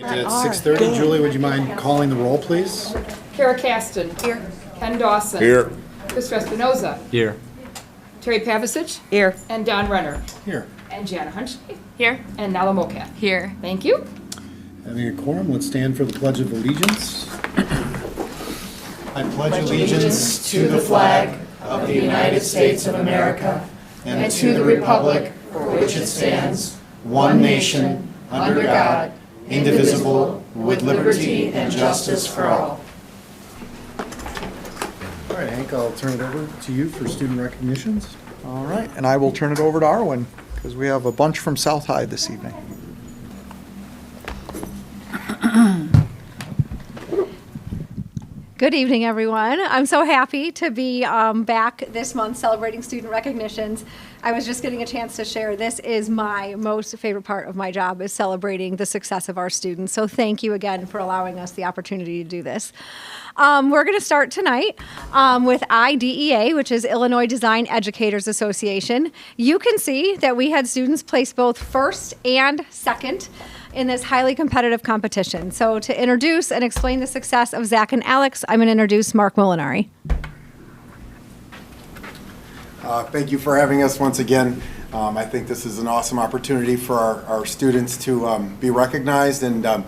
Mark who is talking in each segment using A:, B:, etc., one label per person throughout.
A: At 6:30, Julie, would you mind calling the roll, please?
B: Kara Caston. Here. Ken Dawson.
C: Here.
B: Chris Espinoza.
C: Here.
B: Terry Pavicic.
D: Here.
B: And Don Renner.
A: Here.
B: And Jana Hunchley.
D: Here.
B: And Nala Mokat.
D: Here.
B: Thank you.
A: Having a quorum, let's stand for the Pledge of Allegiance. I pledge allegiance to the flag of the United States of America and to the republic for which it stands, one nation, under God, indivisible, with liberty and justice for all. All right, Hank, I'll turn it over to you for student recognitions.
E: All right, and I will turn it over to Arwen, because we have a bunch from South High this evening.
F: Good evening, everyone. I'm so happy to be back this month celebrating student recognitions. I was just getting a chance to share, this is my most favorite part of my job, is celebrating the success of our students. So thank you again for allowing us the opportunity to do this. We're going to start tonight with IDEA, which is Illinois Design Educators Association. You can see that we had students place both first and second in this highly competitive competition. So to introduce and explain the success of Zach and Alex, I'm going to introduce Mark Molinari.
G: Thank you for having us once again. I think this is an awesome opportunity for our students to be recognized, and I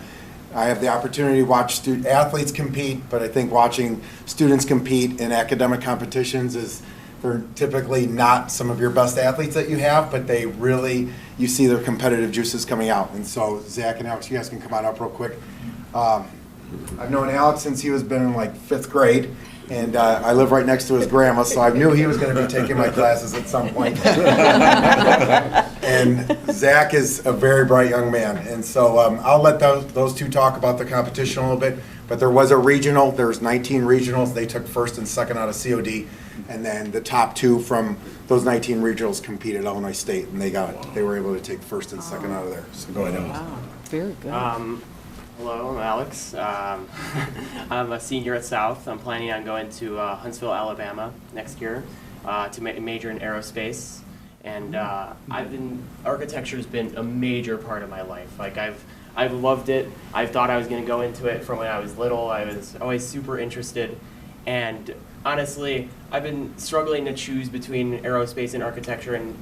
G: have the opportunity to watch athletes compete, but I think watching students compete in academic competitions is, they're typically not some of your best athletes that you have, but they really, you see their competitive juices coming out. And so Zach and Alex, you guys can come on up real quick. I've known Alex since he was been in like 5th grade, and I live right next to his grandma, so I knew he was going to be taking my classes at some point. And Zach is a very bright young man, and so I'll let those two talk about the competition a little bit. But there was a regional. There's 19 regionals. They took first and second out of COD, and then the top 2 from those 19 regionals competed at Illinois State, and they were able to take first and second out of there. So go ahead.
D: Wow, very good.
H: Hello, I'm Alex. I'm a senior at South. I'm planning on going to Huntsville, Alabama next year to major in aerospace. And architecture has been a major part of my life. Like I've loved it. I thought I was going to go into it from when I was little. I was always super interested. And honestly, I've been struggling to choose between aerospace and architecture, and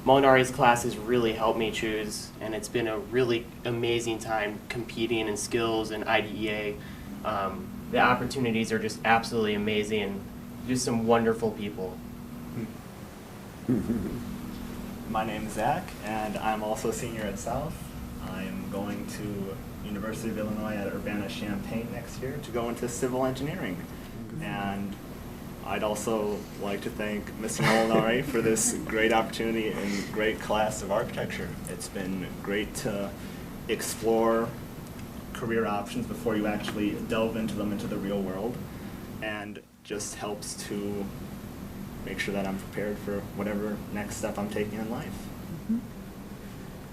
H: Molinari's class has really helped me choose, and it's been a really amazing time competing in skills and IDEA. The opportunities are just absolutely amazing. Just some wonderful people.
I: My name is Zach, and I'm also a senior at South. I'm going to University of Illinois at Urbana-Champaign next year to go into civil engineering. And I'd also like to thank Mr. Molinari for this great opportunity and great class of architecture. It's been great to explore career options before you actually delve into them into the real world, and just helps to make sure that I'm prepared for whatever next step I'm taking in life.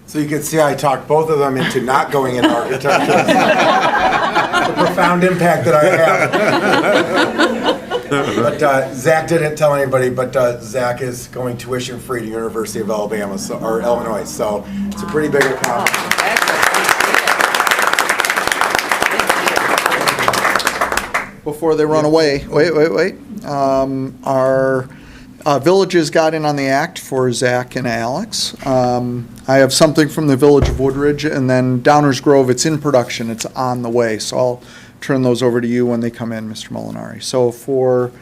G: So you can see I talked both of them into not going into architecture. The profound impact that I have. But Zach didn't tell anybody, but Zach is going tuition free to University of Alabama, or Illinois, so it's a pretty big accomplishment.
E: Before they run away, wait. Our villages got in on the act for Zach and Alex. I have something from the Village of Woodridge, and then Downers Grove, it's in production, it's on the way, so I'll turn those over to you when they come in, Mr. Molinari. So for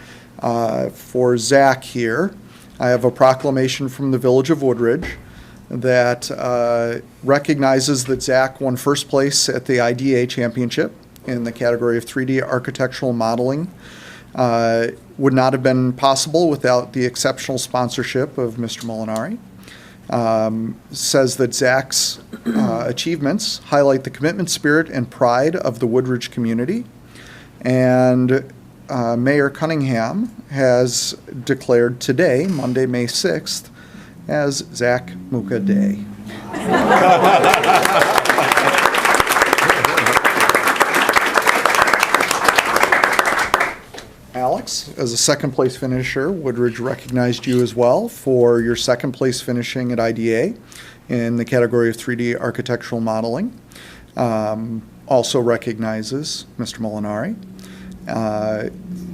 E: Zach here, I have a proclamation from the Village of Woodridge that recognizes that Zach won first place at the IDA Championship in the category of 3D architectural modeling. Would not have been possible without the exceptional sponsorship of Mr. Molinari. Says that Zach's achievements highlight the commitment, spirit, and pride of the Woodridge community. And Mayor Cunningham has declared today, Monday, May 6th, as Zach Muka Day. Alex, as a second place finisher, Woodridge recognized you as well for your second place finishing at IDA in the category of 3D architectural modeling. Also recognizes Mr. Molinari.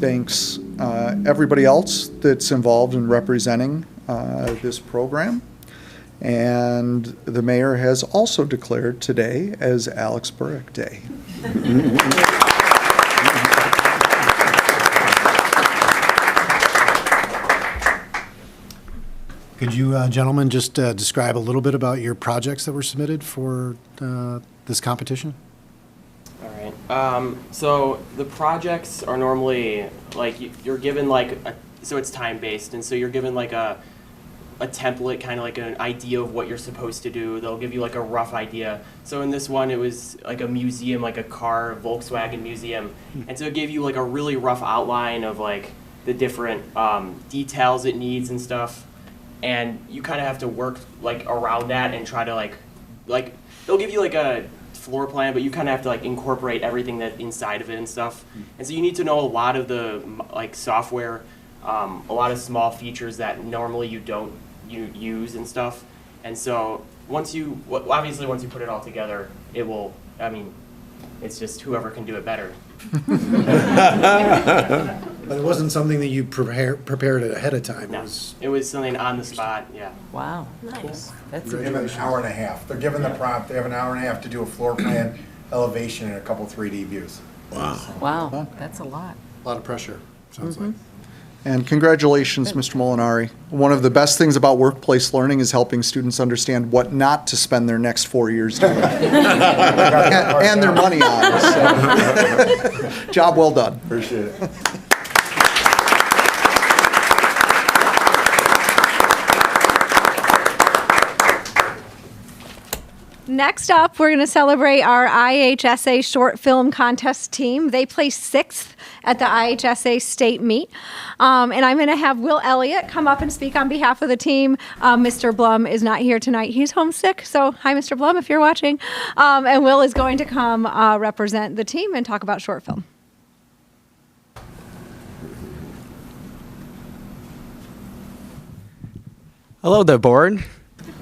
E: Thanks everybody else that's involved in representing this program. And the mayor has also declared today as Alex Burrick Day.
A: Could you gentlemen just describe a little bit about your projects that were submitted for this competition?
H: All right. So the projects are normally like you're given like so it's time based, and so you're given like a template, kind of like an idea of what you're supposed to do. They'll give you like a rough idea. So in this one, it was like a museum, like a car Volkswagen museum, and so it gave you like a really rough outline of like the different details it needs and stuff. And you kind of have to work like around that and try to like they'll give you like a floor plan, but you kind of have to like incorporate everything that inside of it and stuff. And so you need to know a lot of the like software, a lot of small features that normally you don't use and stuff. And so obviously once you put it all together, it will. I mean, it's just whoever can do it better.
A: But it wasn't something that you prepared ahead of time.
H: No, it was something on the spot. Yeah.
C: Wow. Nice. That's
G: They have an hour and a half. They're given the prompt, they have an hour and a half to do a floor plan, elevation, and a couple 3D views.
C: wow. That's a lot.
A: A lot of pressure, sounds like.
E: And congratulations, Mr. Molinari. One of the best things about workplace learning is helping students understand what not to spend their next 4 years doing. and their money on. So. Job well done.
G: Appreciate it.
F: Next up, we're going to celebrate our IHSA short film contest team. They placed 6th at the IHSA state meet. And I'm going to have Will Elliott come up and speak on behalf of the team. Mr. Blum is not here tonight. He's homesick. So hi, Mr. Blum, if you're watching. And Will is going to come represent the team and talk about short film.
D: Hello there, board.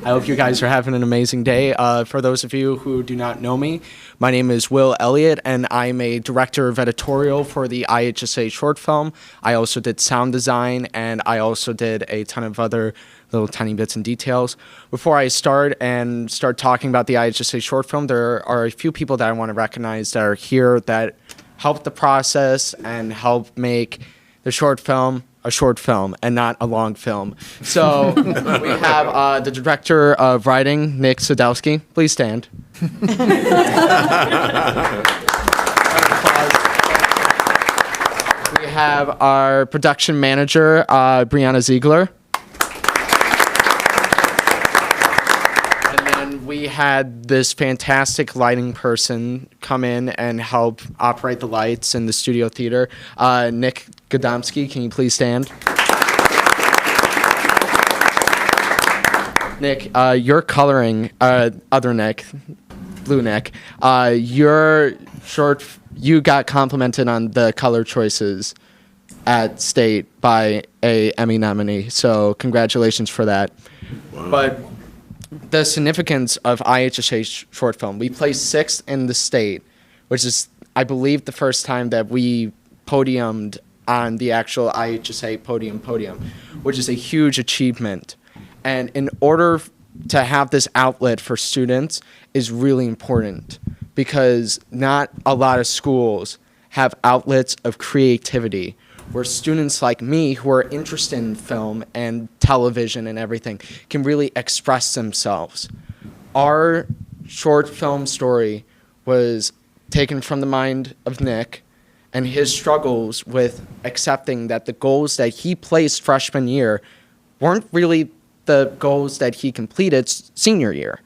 D: I hope you guys are having an amazing day. For those of you who do not know me, my name is Will Elliott, and I'm a director of editorial for the IHSA short film. I also did sound design, and I also did a ton of other little tiny bits and details. Before I start talking about the IHSA short film, there are a few people that I want to recognize that are here that helped the process and helped make the short film a short film and not a long film. So we have the director of writing, Nick Sadowski. Please stand. We have our production manager, Brianna Ziegler. And then we had this fantastic lighting person come in and help operate the lights in the studio theater, Nick Godomsky. Can you please stand? Nick, your coloring, other Nick, blue Nick, you got complimented on the color choices at state by a Emmy nominee, so congratulations for that. Wow. But the significance of IHSA short film, we placed 6th in the state, which is, I believe, the first time that we podiumed on the actual IHSA podium, which is a huge achievement. And in order to have this outlet for students is really important because not a lot of schools have outlets of creativity where students like me who are interested in film and television and everything can really express themselves. Our short film story was taken from the mind of Nick and his struggles with accepting that the goals that he placed freshman year weren't really the goals that he completed senior year,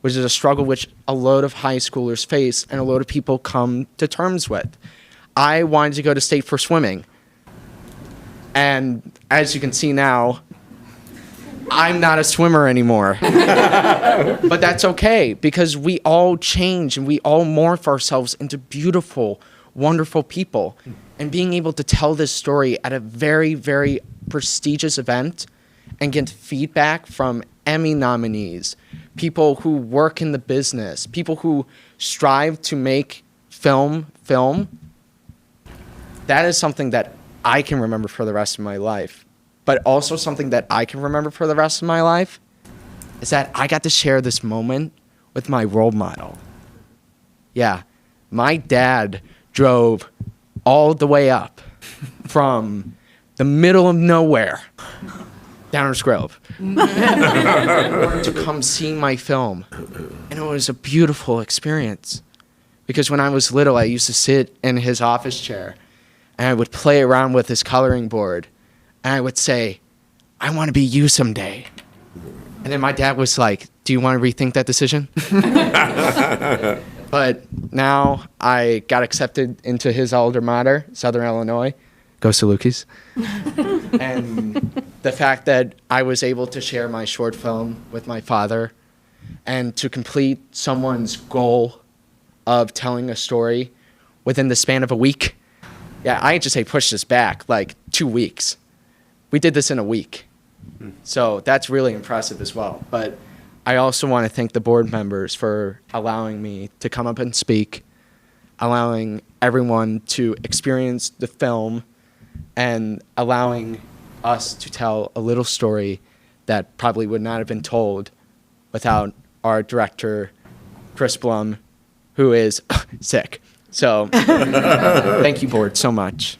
D: which is a struggle which a load of high schoolers face and a load of people come to terms with. I wanted to go to state for swimming. And as you can see now, I'm not a swimmer anymore. But that's okay because we all change and we all morph ourselves into beautiful, wonderful people. And being able to tell this story at a very, very prestigious event and get feedback from Emmy nominees, people who work in the business, people who strive to make film, that is something that I can remember for the rest of my life. But also something that I can remember for the rest of my life is that I got to share this moment with my role model. Yeah, my dad drove all the way up from the middle of nowhere, Downers Grove, to come see my film. And it was a beautiful experience. Because when I was little, I used to sit in his office chair and I would play around with his coloring board. And I would say, I want to be you someday. And then my dad was like, do you want to rethink that decision? But now I got accepted into his alma mater, Southern Illinois. Go Salukis. And the fact that I was able to share my short film with my father and to complete someone's goal of telling a story within the span of a week. Yeah, IHSA pushed us back like 2 weeks. We did this in a week. So that's really impressive as well. But I also want to thank the board members for allowing me to come up and speak, allowing everyone to experience the film, and allowing us to tell a little story that probably would not have been told without our director, Chris Blum, who is sick. So thank you, board, so much.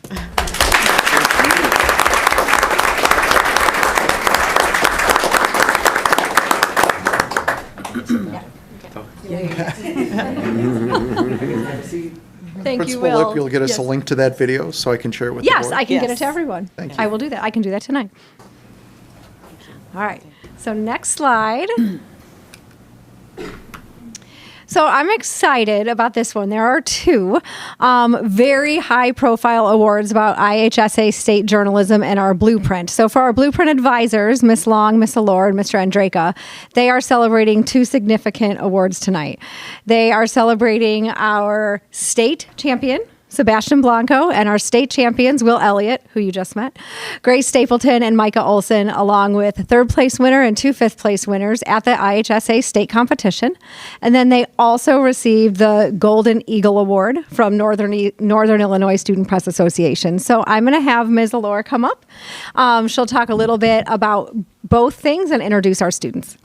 F: Thank you,
E: Principal
F: Will.
E: Lip, you'll get us
F: Yes.
E: a link to that video so I can share it with the board?
F: Yes, I can get it
C: Yes.
F: to everyone.
E: Thank you.
F: I will do that. I can do that tonight. All right. So next slide. So I'm excited about this one. There are two very high-profile awards about IHSA state journalism and our blueprint. So for our blueprint advisors, Ms. Long, Ms. Allure, and Mr. Andraka, they are celebrating two significant awards tonight. They are celebrating our state champion, Sebastian Blanco, and our state champions, Will Elliott, who you just met, Grace Stapleton, and Micah Olson, along with a third place winner and two fifth place winners at the IHSA state competition. And then they also received the Golden Eagle Award from Northern Illinois Student Press Association. So I'm going to have Ms. Allure come up. She'll talk a little bit about both things and introduce our students.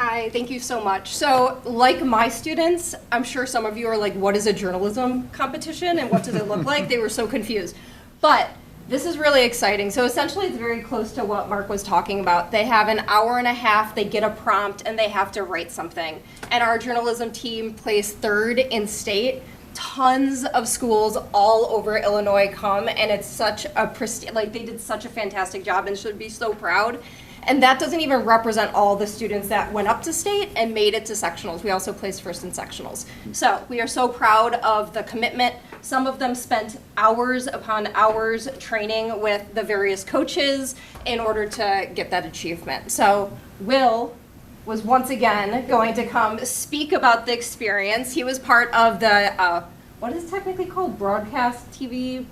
J: Hi, thank you so much. So, like my students, I'm sure some of you are like, what is a journalism competition and what does it look like? They were so confused. But this is really exciting. So essentially it's very close to what Mark was talking about. They have an hour and a half, they get a prompt, and they have to write something. And our journalism team placed third in state. Tons of schools all over Illinois come, and it's such a like they did such a fantastic job and should be so proud. And that doesn't even represent all the students that went up to state and made it to sectionals. We also placed first in sectionals. So we are so proud of the commitment. Some of them spent hours upon hours training with the various coaches in order to get that achievement. So Will was once again going to come speak about the experience. He was part of the, what is it technically called? Broadcast TV?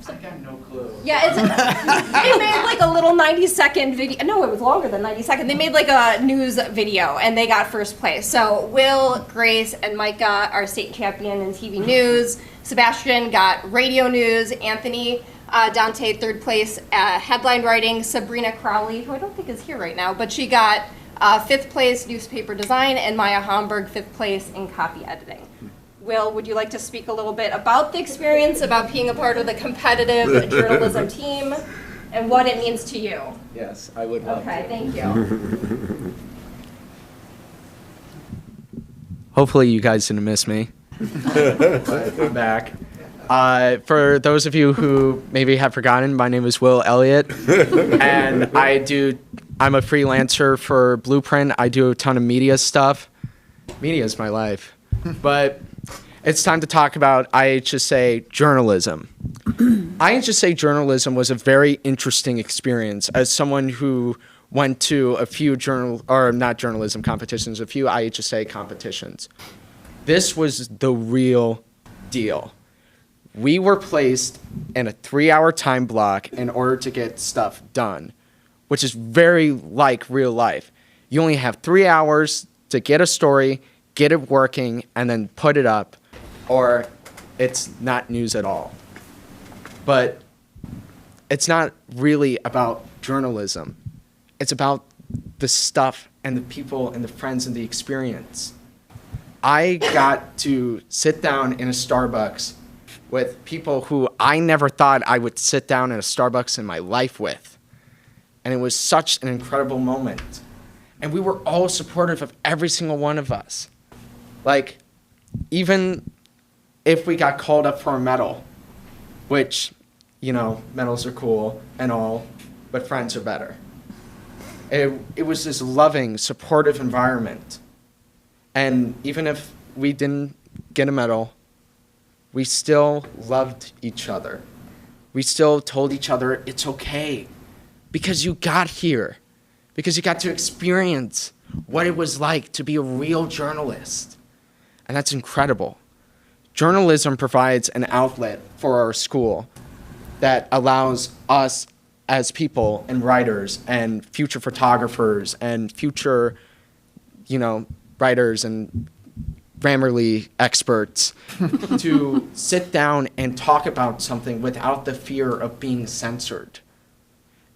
D: I got no clue.
J: Yeah, it's they made like a little 90-second video. No, it was longer than 90 seconds. They made like a news video, and they got first place. So Will, Grace, and Micah are state champion in TV news. Sebastian got radio news. Anthony, Dante, third place headline writing. Sabrina Crowley, who I don't think is here right now, but she got fifth place newspaper design, and Maya Homburg, fifth place in copy editing. Will, would you like to speak a little bit about the experience, about being a part of the competitive journalism team, and what it means to you?
D: Yes, I would love
J: Okay,
D: to.
J: thank you.
D: Hopefully you guys didn't miss me. I'm back. For those of you who maybe have forgotten, my name is Will Elliott, and I'm a freelancer for Blueprint. I do a ton of media stuff. Media is my life. But it's time to talk about IHSA journalism. IHSA journalism was a very interesting experience as someone who went to a few not journalism competitions, a few IHSA competitions. This was the real deal. We were placed in a 3-hour time block in order to get stuff done. which is very like real life. You only have 3 hours to get a story, get it working, and then put it up, or it's not news at all. But it's not really about journalism. It's about the stuff and the people and the friends and the experience. I got to sit down in a Starbucks with people who I never thought I would sit down in a Starbucks in my life with. And it was such an incredible moment. And we were all supportive of every single one of us. Like, even if we got called up for a medal, which, you know, medals are cool and all, but friends are better. It was this loving, supportive environment. And even if we didn't get a medal, we still loved each other. We still told each other it's okay because you got here, because you got to experience what it was like to be a real journalist. And that's incredible. Journalism provides an outlet for our school that allows us as people and writers and future photographers and future, writers and Grammarly experts to sit down and talk about something without the fear of being censored.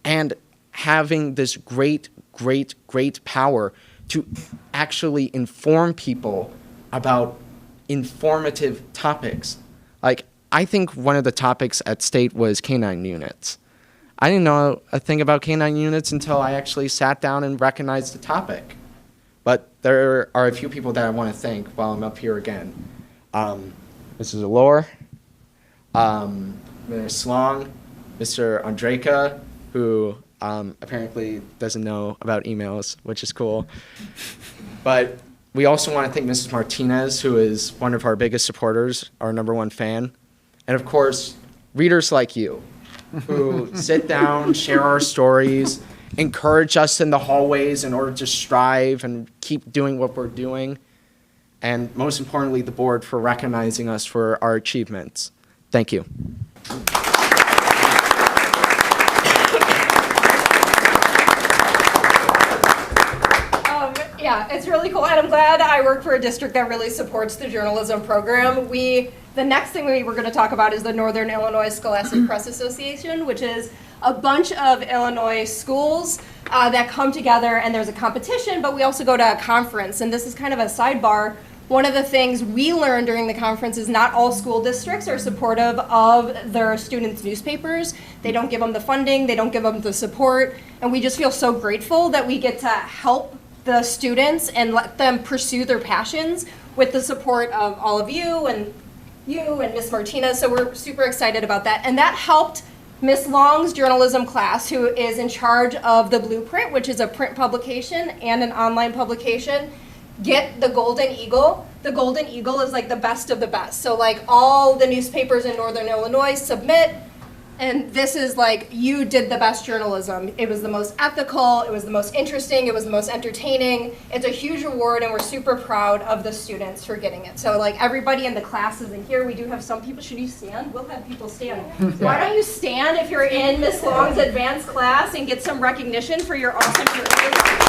D: And having this great, great, great power to actually inform people about informative topics. Like, I think one of the topics at State was canine units. I didn't know a thing about canine units until I actually sat down and recognized the topic. But there are a few people that I want to thank while I'm up here again. Mrs. Allure, Mr. Slong, Mr. Andreka, who apparently doesn't know about emails, which is cool. But we also want to thank Mrs. Martinez, who is one of our biggest supporters, our #1 fan. And of course, readers like you, who sit down, share our stories, encourage us in the hallways in order to strive and keep doing what we're doing. And most importantly, the board for recognizing us for our achievements. Thank you.
J: Yeah, it's really cool, and I'm glad I work for a district that really supports the journalism program. The next thing we were going to talk about is the Northern Illinois Scholastic Press Association, which is a bunch of Illinois schools that come together, and there's a competition, but we also go to a conference, and this is kind of a sidebar. One of the things we learned during the conference is not all school districts are supportive of their students' newspapers. They don't give them the funding, they don't give them the support, and we just feel so grateful that we get to help the students and let them pursue their passions with the support of all of you and Miss Martinez. So we're super excited about that. And that helped Miss Long's journalism class, who is in charge of the Blueprint, which is a print publication and an online publication, get the Golden Eagle. The Golden Eagle is like the best of the best. So like all the newspapers in Northern Illinois submit, and this is like, you did the best journalism. It was the most ethical, it was the most interesting, it was the most entertaining. It's a huge award, and we're super proud of the students for getting it. So like everybody in the classes in here, we do have some people. Should you stand? We'll have people stand. Why don't you stand if you're in Miss Long's advanced class and get some recognition for your awesome journalism.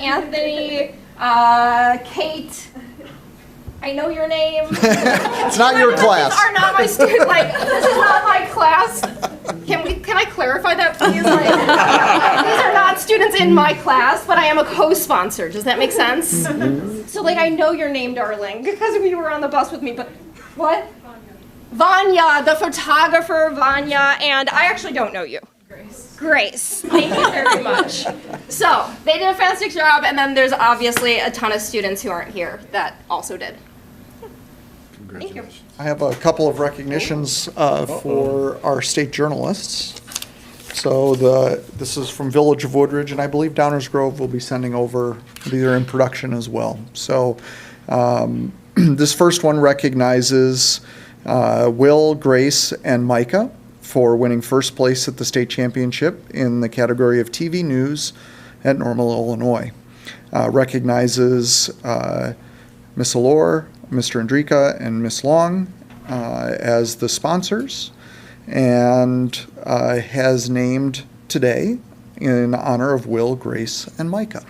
J: Anthony, Kate, I know your name.
E: It's not your class.
J: These are not my students. Like, this is not my class. Can I clarify that, please? Like, these are not students in my class, but I am a co-sponsor. Does that make sense? So, like, I know your name, darling, because you were on the bus with me. But what? Vanya, the photographer, Vanya, and I actually don't know you. Grace. Thank you very much. So, they did a fantastic job, and then there's obviously a ton of students who aren't here that also did. Thank you.
E: I have a couple of recognitions for our state journalists. So this is from Village of Woodridge, and I believe Downers Grove will be sending over, these are in production as well. So this first one recognizes Will, Grace, and Micah for winning first place at the state championship in the category of TV news at Normal, Illinois. Recognizes Miss Allure, Mr. Andrika and Ms. Long as the sponsors, and has named today in honor of Will, Grace, and Micah.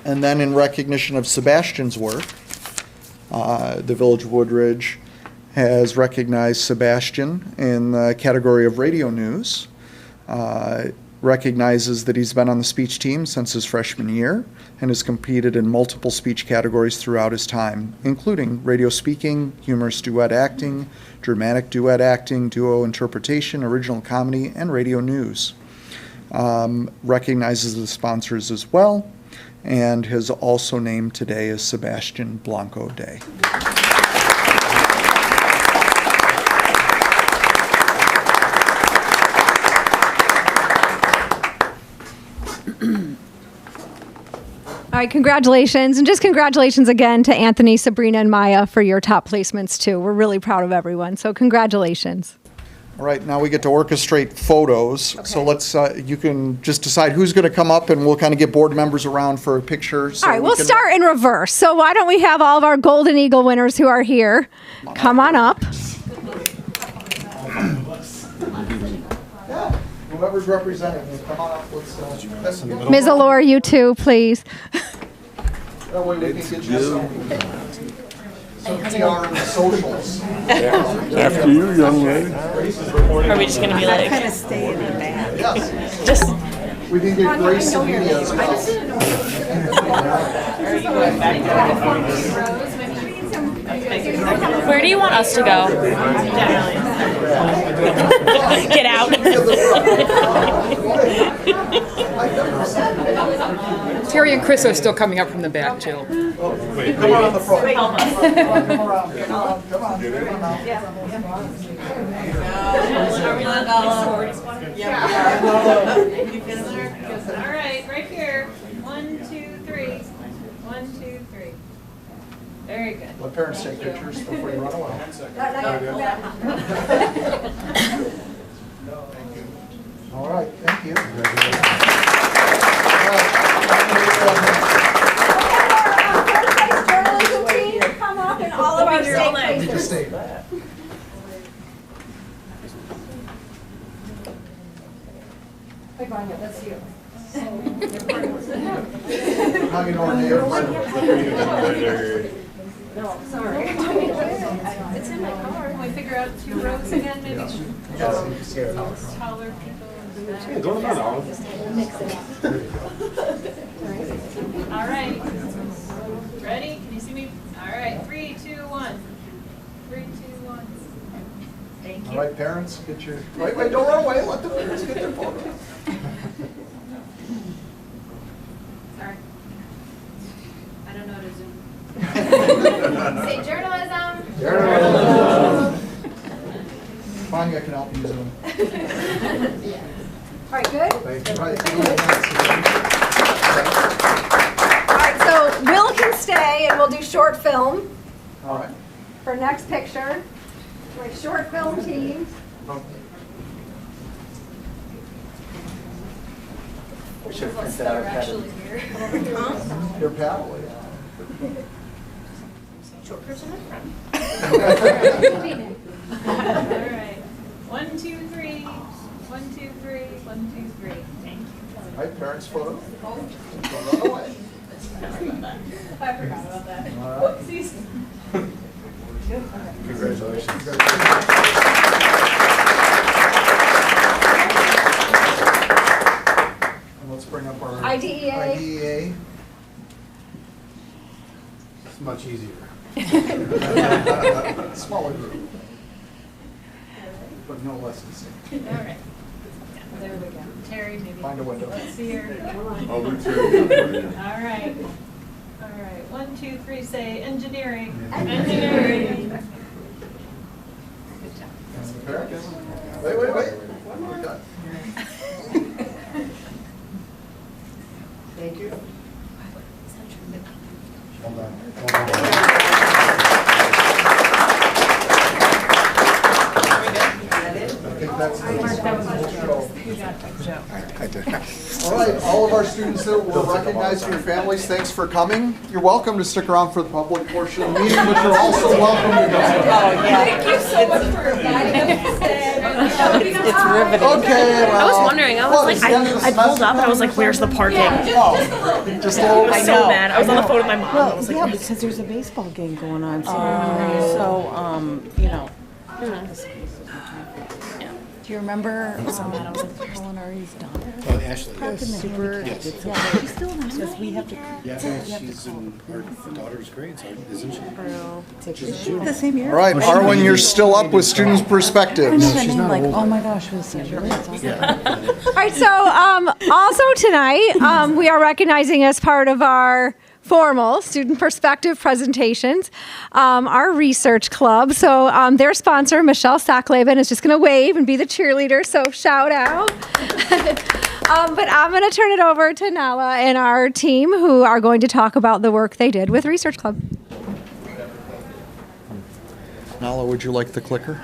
E: And then in recognition of Sebastian's work, the Village of Woodridge has recognized Sebastian in the category of radio news, recognizes that he's been on the speech team since his freshman year and has competed in multiple speech categories throughout his time, including radio speaking, humorous duet acting, dramatic duet acting, duo interpretation, original comedy, and radio news. Recognizes the sponsors as well, and has also named today as Sebastian Blanco Day.
F: All right, congratulations. And just congratulations again to Anthony, Sabrina, and Maya for your top placements too. We're really proud of everyone, so congratulations.
E: All right, now we get to orchestrate photos. So
F: Okay.
E: let's, you can just decide who's going to come up, and we'll kind of get board members around for a picture. So
F: All right,
E: we
F: we'll
E: can-
F: start in reverse. So why don't we have all of our Golden Eagle winners who are here come on up.
E: Yeah, whoever's representing, you come on up. Let's,
F: Ms. Allure, you too, please.
E: that way we can get you some PR and socials.
K: After you, young lady.
C: Are we just gonna be like?
E: Yes. We can get Grace and media as well.
C: Where do you want us to go? Get out.
B: Terry and Chris are still coming up from the back, too.
E: Come on the front. Come around. Come on. Come on
L: All right, right here. 1, 2, 3. 1, 2, 3. Very good.
E: Let parents take pictures before you run away. All right, thank you.
F: Journalism team, come up, and all of our state
E: Just stay.
F: That's you.
E: How you doing, Dave?
L: No, sorry. It's in my car. Can we figure out 2 rows again, maybe? Taller people. All right. Ready? Can you see me? All right. 3, 2, 1. 3, 2, 1. Thank
E: All
L: you.
E: right, parents, get your, wait, don't run away, let the parents get their photo.
L: Sorry. I don't know how to zoom. Say journalism.
E: Journalism. Fine, I can help you zoom.
F: All right, good?
E: Thank you.
F: All right, so Will can stay, and we'll do short film
E: All right.
F: for next picture. We're a short film team.
E: We should print that out.
L: Actually here.
E: Your paddle, yeah.
L: Short person in front. All right. 1, 2, 3. 1, 2, 3. 1, 2, 3. Thank you.
E: All right, parents' photo. Don't run away.
L: I forgot about that.
E: All right.
L: Whoopsies.
E: Congratulations. And let's bring up our
F: IDEA.
E: IDEA.
A: It's much easier.
E: Smaller group. But no less than same.
L: All right. There we go. Terry, maybe.
E: Find a window.
L: Let's see her.
K: I'll do two.
L: All right. All right. 1, 2, 3. Say engineering. Engineering. Good job.
E: Parents? Wait. One more. Done. Thank you. Hold on. I think that's I did. All right, all of our students that were recognized and your families, thanks for coming. You're welcome to stick around for the public portion of the meeting, but you're also welcome to go.
J: Thank you so much for inviting us today.
C: It's riveting.
E: Okay, well.
C: I was wondering. I was like, I pulled up and I was like, "Where's the parking?"
E: Just a little.
C: I was so mad. I was on the phone with my mom. I
M: Well,
C: was like,
M: yeah, because there's a baseball game going on, so, you know. Do you remember Culinari's daughter?
A: Oh, Ashley.
M: Super.
A: Yes.
M: Yeah, she's still in because we have to.
A: Yeah, she's in our daughter's grades, isn't she?
M: The same year.
E: All right, Arwen, you're still up with students' perspectives.
M: She's not like, oh my gosh, was such a
F: All right, so also tonight, we are recognizing as part of our formal student perspective presentations, our research club. So their sponsor, Michelle Stockleben, is just going to wave and be the cheerleader, so shout out. But I'm going to turn it over to Nala and our team who are going to talk about the work they did with Research Club.
E: Nala, would you like the clicker?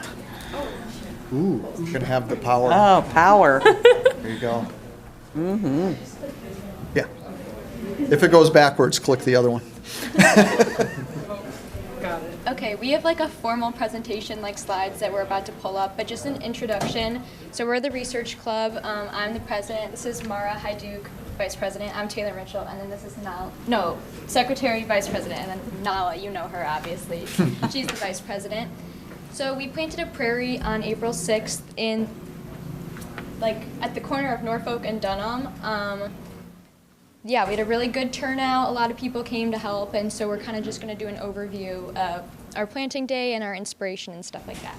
E: Ooh, you can have the power.
M: Oh, power.
E: There you go. Mm-hmm. Yeah. If it goes backwards, click the other one.
N: Okay, we have like a formal presentation like slides that we're about to pull up, but just an introduction. So we're the Research Club. I'm the president. This is Mara Hajduk, vice president. I'm Taylor Mitchell, and then this is secretary, vice president, and then Nala, you know her obviously. She's the vice president. So we planted a prairie on April 6th in at the corner of Norfolk and Dunham. Yeah, we had a really good turnout. A lot of people came to help, and so we're kind of just going to do an overview of our planting day and our inspiration and stuff like that.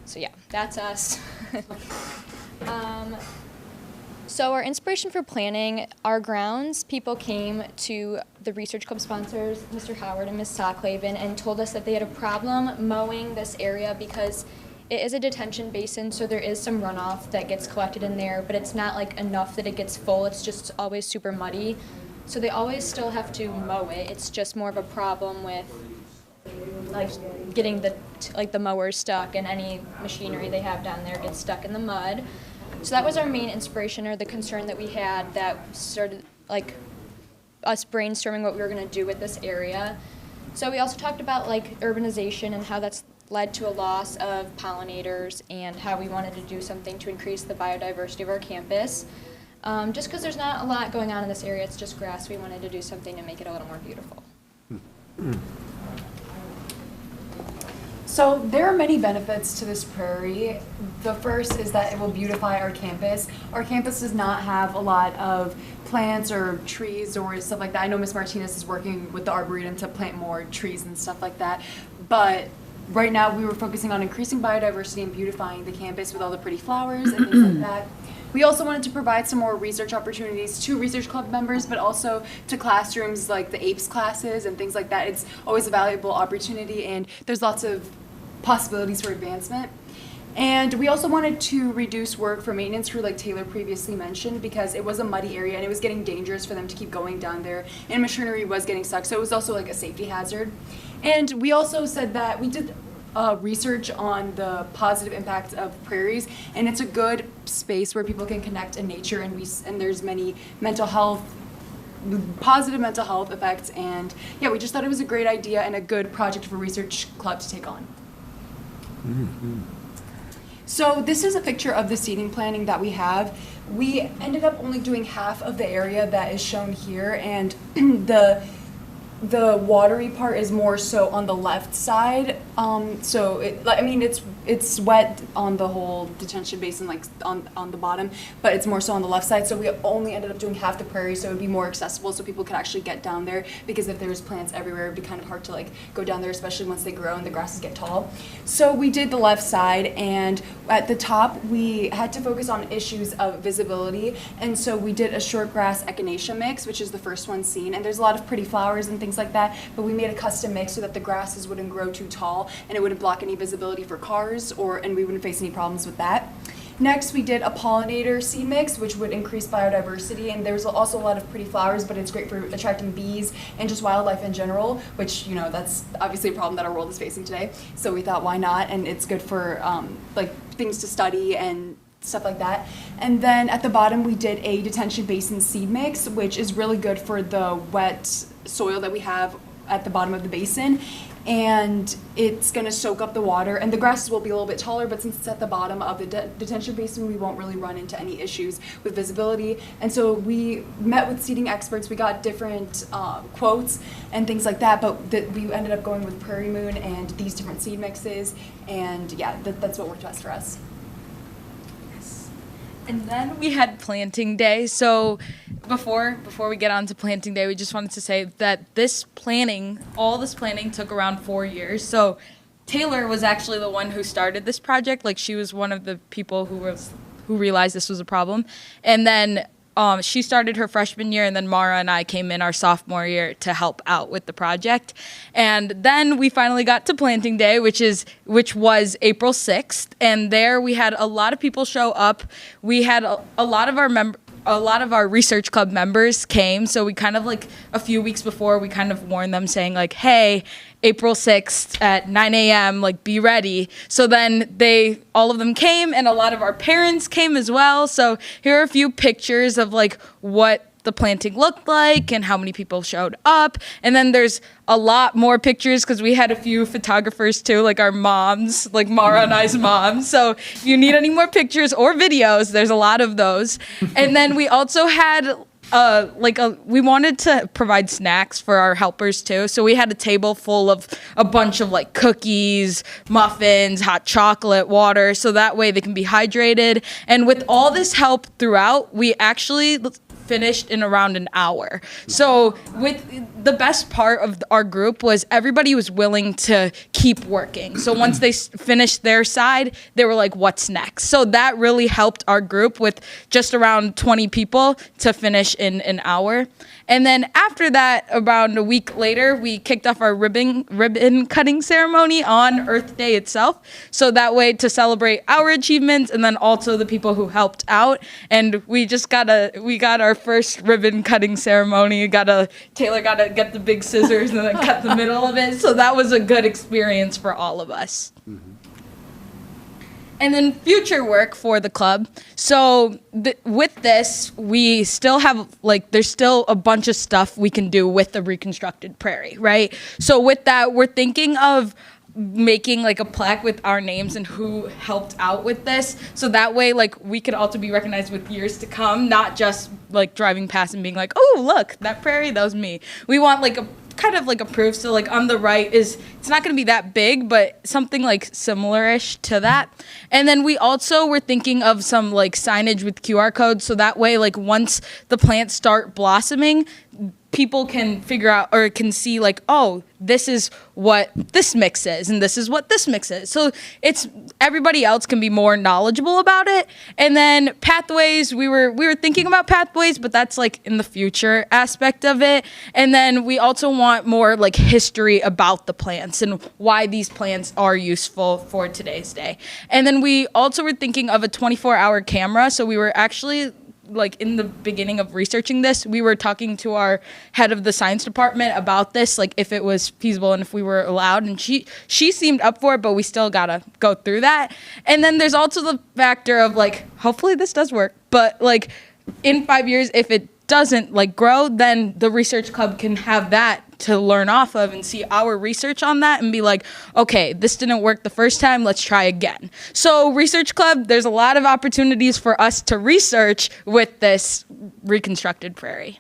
N: So yeah, that's us. So our inspiration for planting our grounds, people came to the Research Club sponsors, Mr. Howard and Ms. Stockleben, and told us that they had a problem mowing this area because it is a detention basin, so there is some runoff that gets collected in there, but it's not enough that it gets full. It's just always super muddy. So they always still have to mow it. It's just more of a problem with getting the mowers stuck, and any machinery they have down there gets stuck in the mud. So that was our main inspiration, or the concern that we had, that started us brainstorming what we were going to do with this area. So we also talked about urbanization and how that's led to a loss of pollinators, and how we wanted to do something to increase the biodiversity of our campus. Just because there's not a lot going on in this area, it's just grass, we wanted to do something to make it a little more beautiful.
O: So there are many benefits to this prairie. The first is that it will beautify our campus. Our campus does not have a lot of plants or trees or stuff like that. I know Ms. Martinez is working with the Arboretum to plant more trees and stuff like that, but right now we were focusing on increasing biodiversity and beautifying the campus with all the pretty flowers and things like that. We also wanted to provide some more research opportunities to Research Club members, but also to classrooms like the APES classes and things like that. It's always a valuable opportunity, and there's lots of possibilities for advancement. And we also wanted to reduce work for maintenance crew, like Taylor previously mentioned, because it was a muddy area and it was getting dangerous for them to keep going down there, and machinery was getting stuck, so it was also a safety hazard. And we also said that we did research on the positive impact of prairies, and it's a good space where people can connect in nature, and there's many positive mental health effects, and yeah, we just thought it was a great idea and a good project for Research Club to take on. Mm-hmm. So this is a picture of the seating planning that we have. We ended up only doing half of the area that is shown here, and the watery part is more so on the left side. So it's wet on the whole detention basin, on the bottom, but it's more so on the left side. So we only ended up doing half the prairie, so it would be more accessible, so people could actually get down there. Because if there's plants everywhere, it'd be kind of hard to go down there, especially once they grow and the grasses get tall. So we did the left side, and at the top we had to focus on issues of visibility, and so we did a short grass echinacea mix, which is the first one seen, and there's a lot of pretty flowers and things like that, but we made a custom mix so that the grasses wouldn't grow too tall and it wouldn't block any visibility for cars, and we wouldn't face any problems with that. Next, we did a pollinator seed mix, which would increase biodiversity, and there's also a lot of pretty flowers, but it's great for attracting bees and just wildlife in general, which, you know, that's obviously a problem that our world is facing today. So we thought, why not? And it's good for like things to study and stuff like that. And then at the bottom, we did a detention basin seed mix, which is really good for the wet soil that we have at the bottom of the basin. And it's going to soak up the water, and the grasses will be a little bit taller, but since it's at the bottom of the detention basin, we won't really run into any issues with visibility. And so we met with seeding experts, we got different quotes and things like that, but we ended up going with Prairie Moon and these different seed mixes, and yeah, that's what worked best for us.
P: And then we had planting day. So before we get on to planting day, we just wanted to say that all this planning took around 4 years. So Taylor was actually the one who started this project. Like, she was one of the people who realized this was a problem. And then she started her freshman year, and then Mara and I came in our sophomore year to help out with the project. And then we finally got to planting day, which was April 6th. And there we had a lot of people show up. We had a lot of our research club members came. So we kind of, like, a few weeks before, we kind of warned them saying, like, hey, April 6th at 9 a.m., like, be ready. So then all of them came, and a lot of our parents came as well. So here are a few pictures of, like, what the planting looked like and how many people showed up. And then there's a lot more pictures because we had a few photographers too, like our moms, like Mara and I's moms. So if you need any more pictures or videos, there's a lot of those. And then we also had we wanted to provide snacks for our helpers too. So we had a table full of a bunch of, like, cookies, muffins, hot chocolate, water, so that way they can be hydrated. And with all this help throughout, we actually finished in around an hour. So with the best part of our group was everybody was willing to keep working. So once they finished their side, they were like, what's next? So that really helped our group with just around 20 people to finish in an hour. And then after that, around a week later, we kicked off our ribbon cutting ceremony on Earth Day itself. So that way to celebrate our achievements and then also the people who helped out. And we got our first ribbon cutting ceremony. Taylor got to get the big scissors and then cut the middle of it. So that was a good experience for all of us. Mm-hmm. And then future work for the club. So with this, we still have, like, there's still a bunch of stuff we can do with the reconstructed prairie, right? So with that, we're thinking of making, like, a plaque with our names and who helped out with this. So that way, like, we could also be recognized with years to come, not just, like, driving past and being like, oh, look, that prairie, that was me. We want, like, a kind of like a proof. So, like, on the right it's not going to be that big, but something like similar-ish to that. And then we also were thinking of some, like, signage with QR codes, so that way, like, once the plants start blossoming, people can figure out or can see, like, oh, this is what this mix is and this is what this mix is. So everybody else can be more knowledgeable about it. And then pathways, we were thinking about pathways, but that's, like, in the future aspect of it. And then we also want more, like, history about the plants and why these plants are useful for today's day. And then we also were thinking of a 24-hour camera. So we were actually, like, in the beginning of researching this, we were talking to our head of the science department about this, like, if it was feasible and if we were allowed, and she seemed up for it, but we still gotta go through that. And then there's also the factor of, like, hopefully this does work, but, like, in 5 years, if it doesn't, like, grow, then the research club can have that to learn off of and see our research on that and be like, okay, this didn't work the first time, let's try again. So research club, there's a lot of opportunities for us to research with this reconstructed prairie.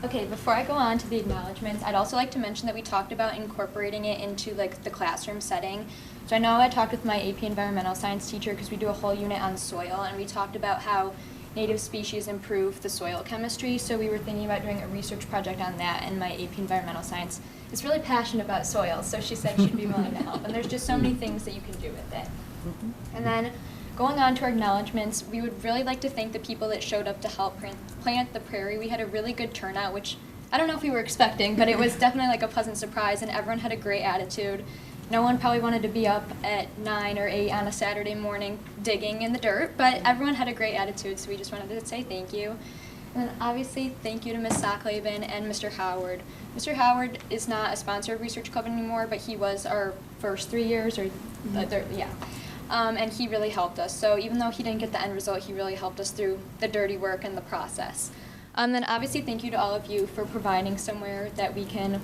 N: Okay, before I go on to the acknowledgements, I'd also like to mention that we talked about incorporating it into, like, the classroom setting. So I know I talked with my AP Environmental Science teacher because we do a whole unit on soil, and we talked about how native species improve the soil chemistry. So we were thinking about doing a research project on that, and my AP Environmental Science is really passionate about soil, so she said she'd be willing to help. And there's just so many things that you can do with it. And then going on to our acknowledgements, we would really like to thank the people that showed up to help plant the prairie. We had a really good turnout, which I don't know if we were expecting, but it was definitely, like, a pleasant surprise, and everyone had a great attitude. no one probably wanted to be up at 9 or 8 on a Saturday morning digging in the dirt, but everyone had a great attitude, so we just wanted to say thank you. And then obviously, thank you to Ms. Socklaven and Mr. Howard. Mr. Howard is not a sponsor of Research Club anymore, but he was our first 3 years, or yeah. And he really helped us. So even though he didn't get the end result, he really helped us through the dirty work and the process. Then obviously, thank you to all of you for providing somewhere that we can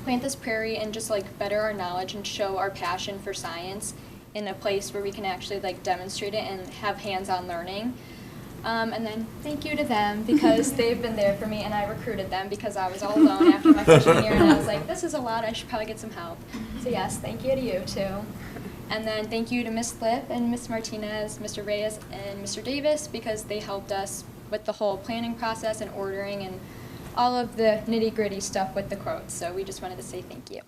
N: plant this prairie and just like better our knowledge and show our passion for science in a place where we can actually like demonstrate it and have hands-on learning. And then thank you to them because they've been there for me, and I recruited them because I was all alone after my freshman year, and I was like, this is a lot, I should probably get some help. So yes, thank you to you too. And then thank you to Ms. Lip and Ms. Martinez, Mr. Reyes, and Mr. Davis because they helped us with the whole planning process and ordering and all of the nitty-gritty stuff with the quotes. So we just wanted to say thank you.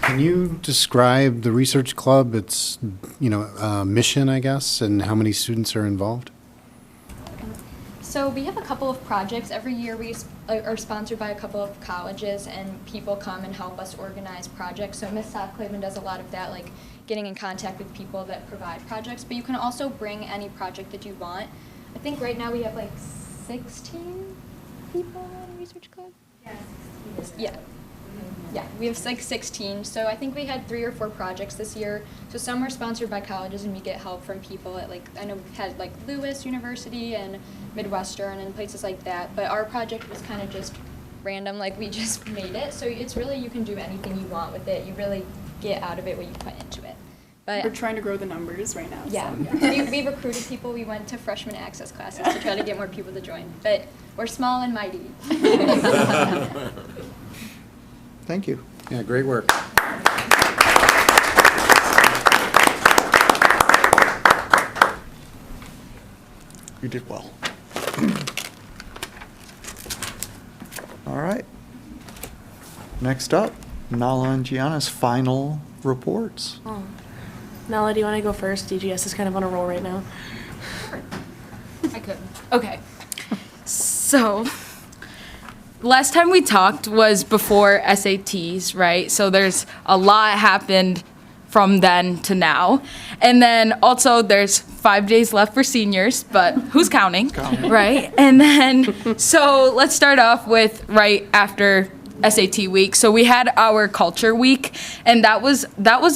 A: Can you describe the research club, its mission, I guess, and how many students are involved?
N: So we have a couple of projects. Every year we are sponsored by a couple of colleges and people come and help us organize projects. So Ms. Socklaven does a lot of that, like getting in contact with people that provide projects, but you can also bring any project that you want. I think right now we have like 16 people in the research club? Yeah. Yeah, we have like 16. So I think we had 3 or 4 projects this year. So some were sponsored by colleges and we get help from people at like, I know we've had like Lewis University and Midwestern and places like that. But our project was kind of just random, like we just made it. So it's really, you can do anything you want with it. You really get out of it what you put into it. But
Q: we're trying to grow the numbers right now.
N: Yeah,
Q: So.
N: we recruited people. We went to freshman access classes to try to get more people to join. But we're small and mighty.
E: Thank you.
A: Yeah, great work.
E: You did well. All right. Next up, Nala and Gianna's final reports.
C: Oh. Nala, do you want to go first? DGS is kind of on a roll right now.
P: I could. Okay. So, last time we talked was before SATs, right? So there's a lot happened from then to now. And then also there's 5 days left for seniors, but who's counting, right? And then, so let's start off with right after SAT week. So we had our culture week, and that was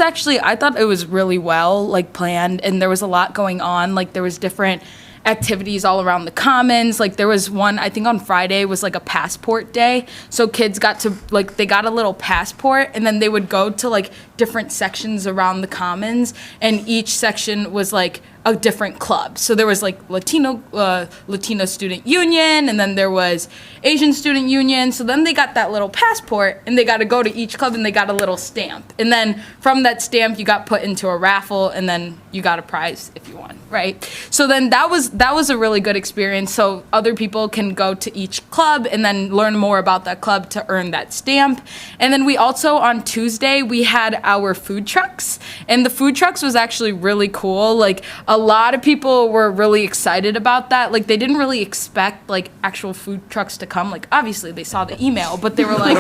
P: actually, I thought it was really well like planned, and there was a lot going on. Like there was different activities all around the commons. Like there was one, I think on Friday was like a passport day. So kids got to like, they got a little passport and then they would go to like different sections around the commons, and each section was like a different club. So there was like Latino Student Union, and then there was Asian Student Union. So then they got that little passport and they got to go to each club and they got a little stamp. And then from that stamp you got put into a raffle and then you got a prize if you won, right? So then that was a really good experience. So other people can go to each club and then learn more about that club to earn that stamp. And then we also on Tuesday we had our food trucks, and the food trucks was actually really cool. Like a lot of people were really excited about that. Like they didn't really expect like actual food trucks to come. Like obviously they saw the email, but they were like,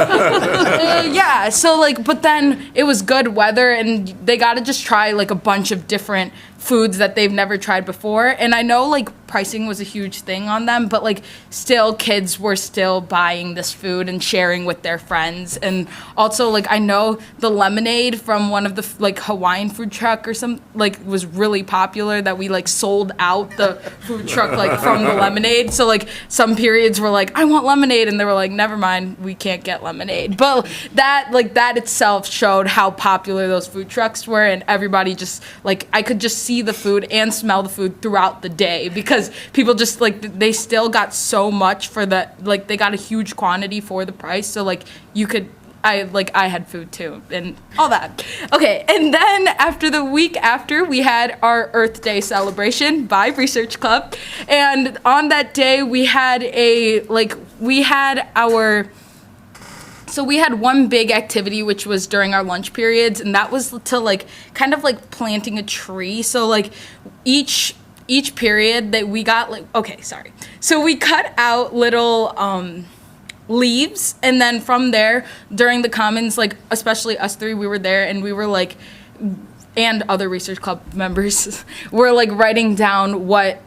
P: yeah. So like, but then it was good weather and they got to just try like a bunch of different foods that they've never tried before. And I know like pricing was a huge thing on them, but like still kids were still buying this food and sharing with their friends. And also like I know the lemonade from one of the like Hawaiian food truck or some like was really popular, that we like sold out the food truck like from the lemonade. So like some periods were like, I want lemonade, and they were like, never mind, we can't get lemonade. But that itself showed how popular those food trucks were, and everybody just like, I could just see the food and smell the food throughout the day, because people just like, they still got so much for the, like they got a huge quantity for the price. So like you could, I had food too and all that. Okay, and then after the week after, we had our Earth Day celebration by Research Club, and on that day we had So we had one big activity, which was during our lunch periods, and that was to like kind of like planting a tree. So like each each period that we got so we cut out little leaves, and then from there during the commons, like especially us three, we were there and we were like, and other research club members were like writing down what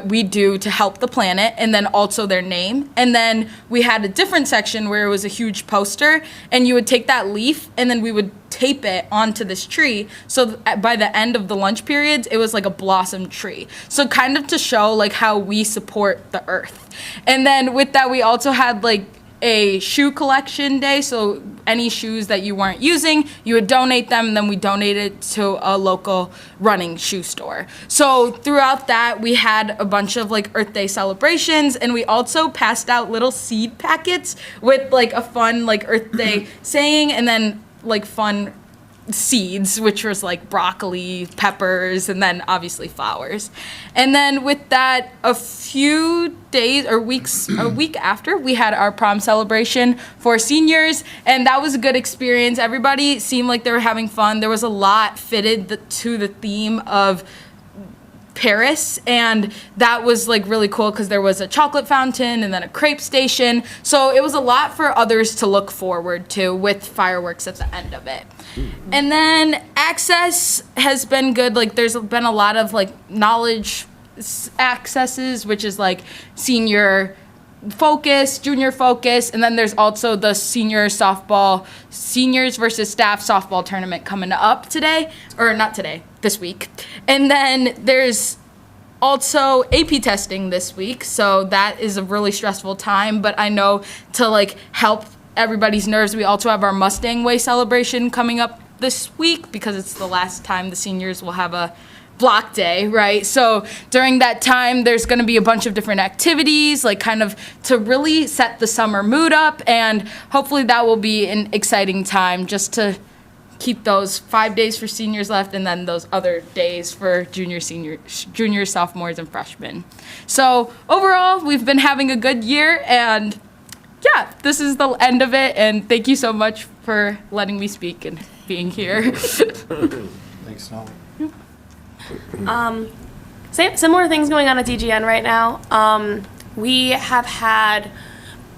P: we do to help the planet, and then also their name. And then we had a different section where it was a huge poster, and you would take that leaf and then we would tape it onto this tree, so by the end of the lunch periods it was like a blossom tree, so kind of to show like how we support the earth. And then with that we also had like a shoe collection day, so any shoes that you weren't using, you would donate them, and then we donated to a local running shoe store. So throughout that, we had a bunch of like Earth Day celebrations, and we also passed out little seed packets with like a fun like Earth Day saying, and then like fun seeds, which was like broccoli, peppers, and then obviously flowers. And then with that, a few days or weeks, a week after, we had our prom celebration for seniors, and that was a good experience. Everybody seemed like they were having fun. There was a lot fitted to the theme of Paris, and that was like really cool because there was a chocolate fountain and then a crepe station, so it was a lot for others to look forward to with fireworks at the end of it. And then access has been good. Like there's been a lot of like knowledge accesses, which is like senior focus, junior focus, and then there's also the seniors versus staff softball tournament coming up this week. And then there's also AP testing this week, so that is a really stressful time, but I know to like help everybody's nerves, we also have our Mustang Way celebration coming up this week because it's the last time the seniors will have a block day, right? So during that time, there's going to be a bunch of different activities, like kind of to really set the summer mood up, and hopefully that will be an exciting time just to keep those 5 days for seniors left, and then those other days for juniors, sophomores, and freshmen. So overall, we've been having a good year, and yeah, this is the end of it, and thank you so much for letting me speak and being here.
A: Thanks, Nolly.
C: Similar things going on at DGN right now. We have had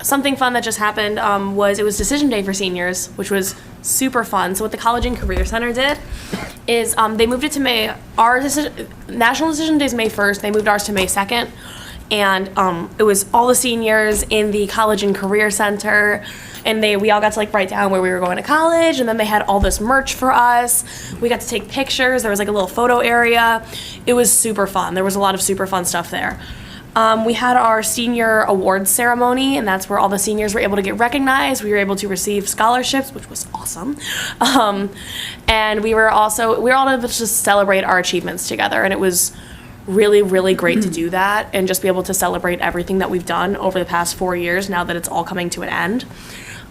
C: something fun that just happened. It was decision day for seniors, which was super fun. So what the College and Career Center did is they moved it to May. National Decision Day is May 1st. They moved ours to May 2nd. And it was all the seniors in the College and Career Center, and we all got to like write down where we were going to college, and then they had all this merch for us. We got to take pictures. There was like a little photo area. It was super fun. There was a lot of super fun stuff there. We had our senior awards ceremony, and that's where all the seniors were able to get recognized. We were able to receive scholarships, which was awesome. And we were all able to just celebrate our achievements together, and it was really, really great to do that and just be able to celebrate everything that we've done over the past 4 years now that it's all coming to an end.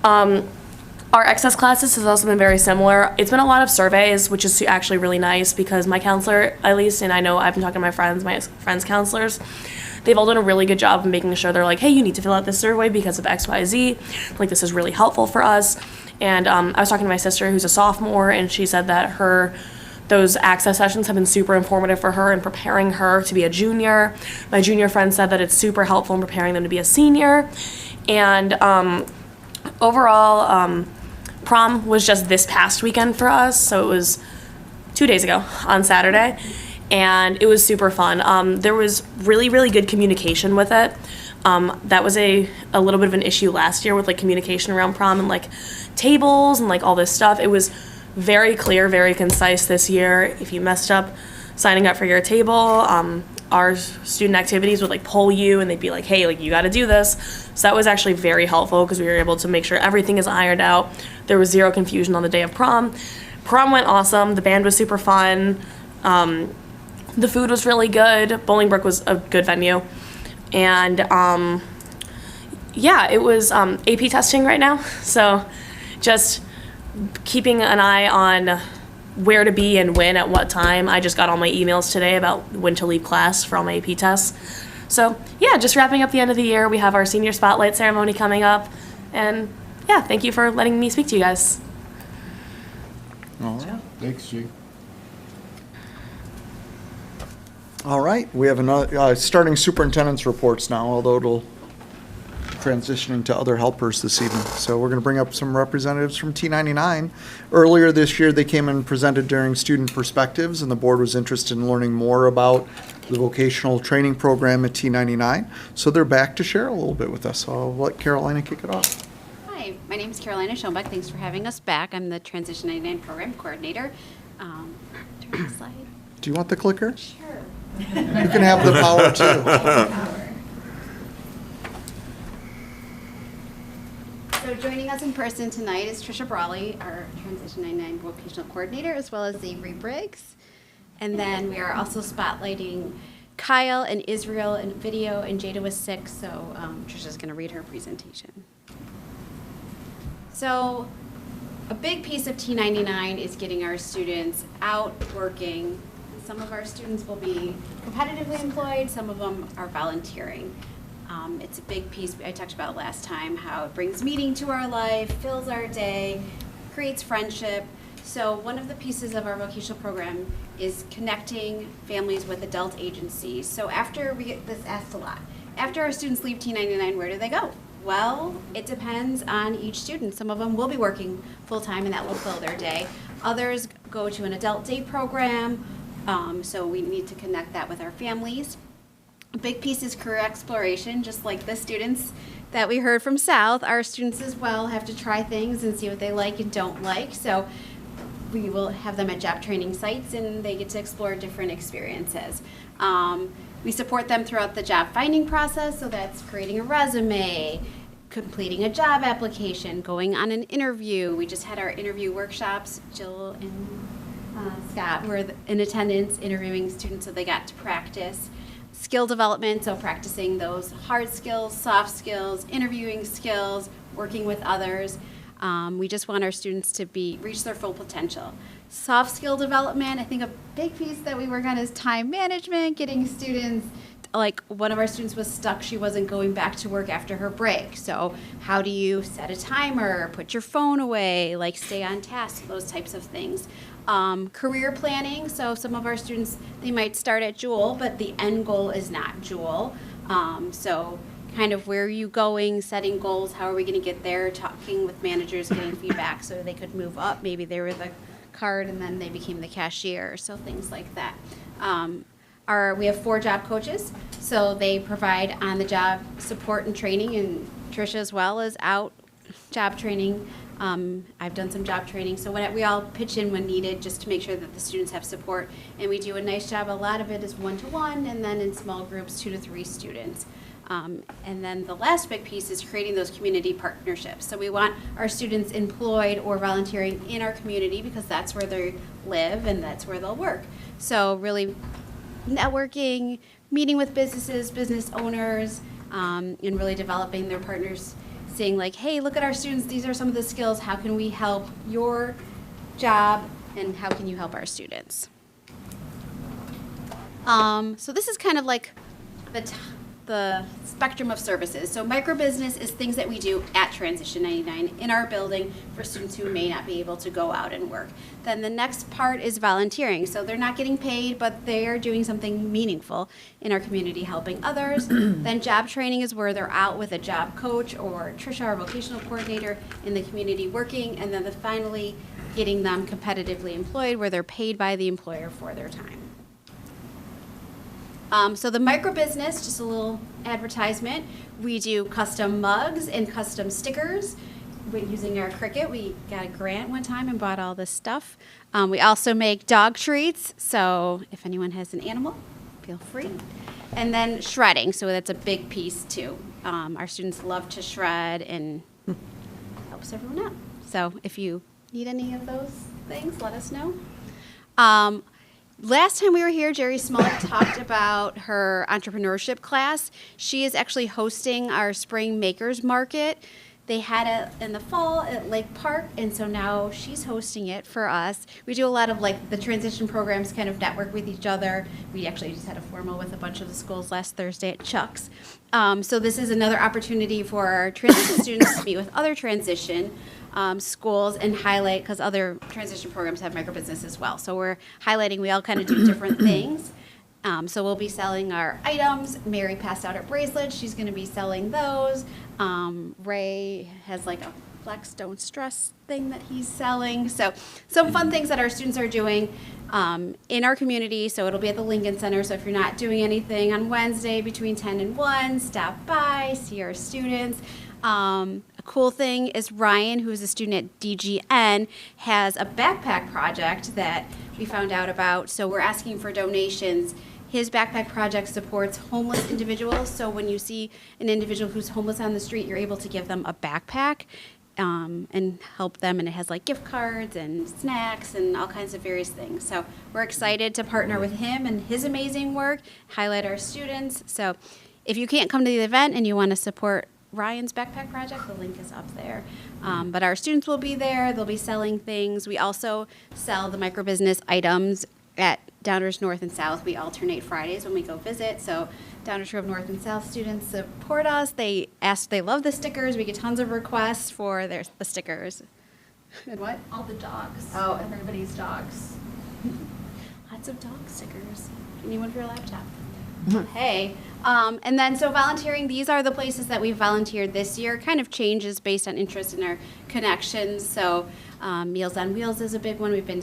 C: Our excess classes has also been very similar. It's been a lot of surveys, which is actually really nice because my counselor, at least, and I know I've been talking to my friends' counselors, they've all done a really good job of making sure they're like, hey, you need to fill out this survey because of XYZ. Like, this is really helpful for us. And I was talking to my sister who's a sophomore, and she said that those access sessions have been super informative for her in preparing her to be a junior. My junior friend said that it's super helpful in preparing them to be a senior. And overall, prom was just this past weekend for us. So it was 2 days ago on Saturday. And it was super fun. There was really, really good communication with it. That was a little bit of an issue last year with like communication around prom and like tables and like all this stuff. It was very clear, very concise this year. If you messed up signing up for your table, our student activities would like poll you and they'd be like, hey, like you got to do this. So that was actually very helpful because we were able to make sure everything is ironed out. There was zero confusion on the day of prom. Prom went awesome. The band was super fun. The food was really good. Bolingbrook was a good venue. And yeah, it was AP testing right now. So just keeping an eye on where to be and when at what time. I just got all my emails today about when to leave class for all my AP tests. So yeah, just wrapping up the end of the year. We have our senior spotlight ceremony coming up. And yeah, thank you for letting me speak to you guys.
A: All right. Thanks, G.
E: All right, we have another, starting superintendent's reports now, although it'll transition into other helpers this evening. So we're going to bring up some representatives from T99. Earlier this year, they came and presented during student perspectives, and the board was interested in learning more about the vocational training program at T99. So they're back to share a little bit with us. So I'll let Carolina kick it off.
R: Hi, my name is Carolina Schoenbeck. Thanks for having us back. I'm the Transition 99 Program Coordinator. Turn the slide.
E: Do you want the clicker?
R: Sure.
E: You can have the power too.
R: So joining us in person tonight is Trisha Brawley, our Transition 99 Vocational Coordinator, as well as Avery Briggs. And then we are also spotlighting Kyle and Israel in video, and Jada was sick, so Trisha's going to read her presentation. So a big piece of T99 is getting our students out working. Some of our students will be competitively employed, some of them are volunteering. It's a big piece. I talked about last time how it brings meaning to our life, fills our day, creates friendship. So one of the pieces of our vocational program is connecting families with adult agencies. So after we get this asked a lot, after our students leave T99, where do they go? Well, it depends on each student. Some of them will be working full-time and that will fill their day. Others go to an adult day program, so we need to connect that with our families. A big piece is career exploration, just like the students that we heard from South. Our students as well have to try things and see what they like and don't like. So we will have them at job training sites and they get to explore different experiences. We support them throughout the job finding process, so that's creating a resume, completing a job application, going on an interview. We just had our interview workshops. Jill and Scott were in attendance interviewing students, so they got to practice. Skill development, so practicing those hard skills, soft skills, interviewing skills, working with others. We just want our students to reach their full potential. Soft skill development, I think a big piece that we work on is time management, getting students, like one of our students was stuck, she wasn't going back to work after her break. So how do you set a timer, put your phone away, like stay on task, those types of things. Career planning, so some of our students, they might start at Jewel, but the end goal is not Jewel. So kind of where are you going, setting goals, how are we going to get there, talking with managers, getting feedback so they could move up. Maybe they were the card and then they became the cashier, so things like that. We have 4 job coaches, so they provide on-the-job support and training, and Tricia as well is out job training. I've done some job training, so we all pitch in when needed just to make sure that the students have support, and we do a nice job. A lot of it is 1-to-1, and then in small groups, 2 to 3 students. And then the last big piece is creating those community partnerships. So we want our students employed or volunteering in our community because that's where they live and that's where they'll work. So really networking, meeting with businesses, business owners, and really developing their partners, saying like, hey, look at our students, these are some of the skills, how can we help your job and how can you help our students? So this is kind of like the spectrum of services. So microbusiness is things that we do at Transition 99 in our building for students who may not be able to go out and work. Then the next part is volunteering. So they're not getting paid, but they're doing something meaningful in our community, helping others. Then job training is where they're out with a job coach or Trisha, our vocational coordinator, in the community working. And then finally getting them competitively employed where they're paid by the employer for their time. So the microbusiness, just a little advertisement, we do custom mugs and custom stickers using our Cricut. We got a grant one time and bought all this stuff. We also make dog treats, so if anyone has an animal, feel free. And then shredding, so that's a big piece too. Our students love to shred and helps everyone out. So if you need any of those things, let us know. Last time we were here, Jerry Smollett talked about her entrepreneurship class. She is actually hosting our spring makers market. They had it in the fall at Lake Park, and so now she's hosting it for us. We do a lot of like the transition programs kind of network with each other. We actually just had a formal with a bunch of the schools last Thursday at Chuck's. So this is another opportunity for our transition students to meet with other transition schools and highlight, because other transition programs have microbusiness as well. So we're highlighting we all kind of do different things. So we'll be selling our items. Mary passed out her bracelets. She's going to be selling those. Ray has like a Blackstone stress thing that he's selling. So some fun things that our students are doing in our community. So it'll be at the Lincoln Center. So if you're not doing anything on Wednesday between 10 and 1, stop by, see our students. A cool thing is Ryan, who is a student at DGN, has a backpack project that we found out about. So we're asking for donations. His backpack project supports homeless individuals. So when you see an individual who's homeless on the street, you're able to give them a backpack and help them. And it has like gift cards and snacks and all kinds of various things. So we're excited to partner with him and his amazing work, highlight our students. So if you can't come to the event and you want to support Ryan's backpack project, the link is up there. But our students will be there. They'll be selling things. We also sell the microbusiness items at Downers North and South. We alternate Fridays when we go visit. So Downers Grove North and South students support us. They love the stickers. We get tons of requests for the stickers. And what?
L: All the dogs.
R: Oh,
L: Everybody's dogs.
R: lots of dog stickers. You need one for your laptop. Hey. And then so volunteering, these are the places that we've volunteered this year. Kind of changes based on interest in our connections. So Meals on Wheels is a big one. We've been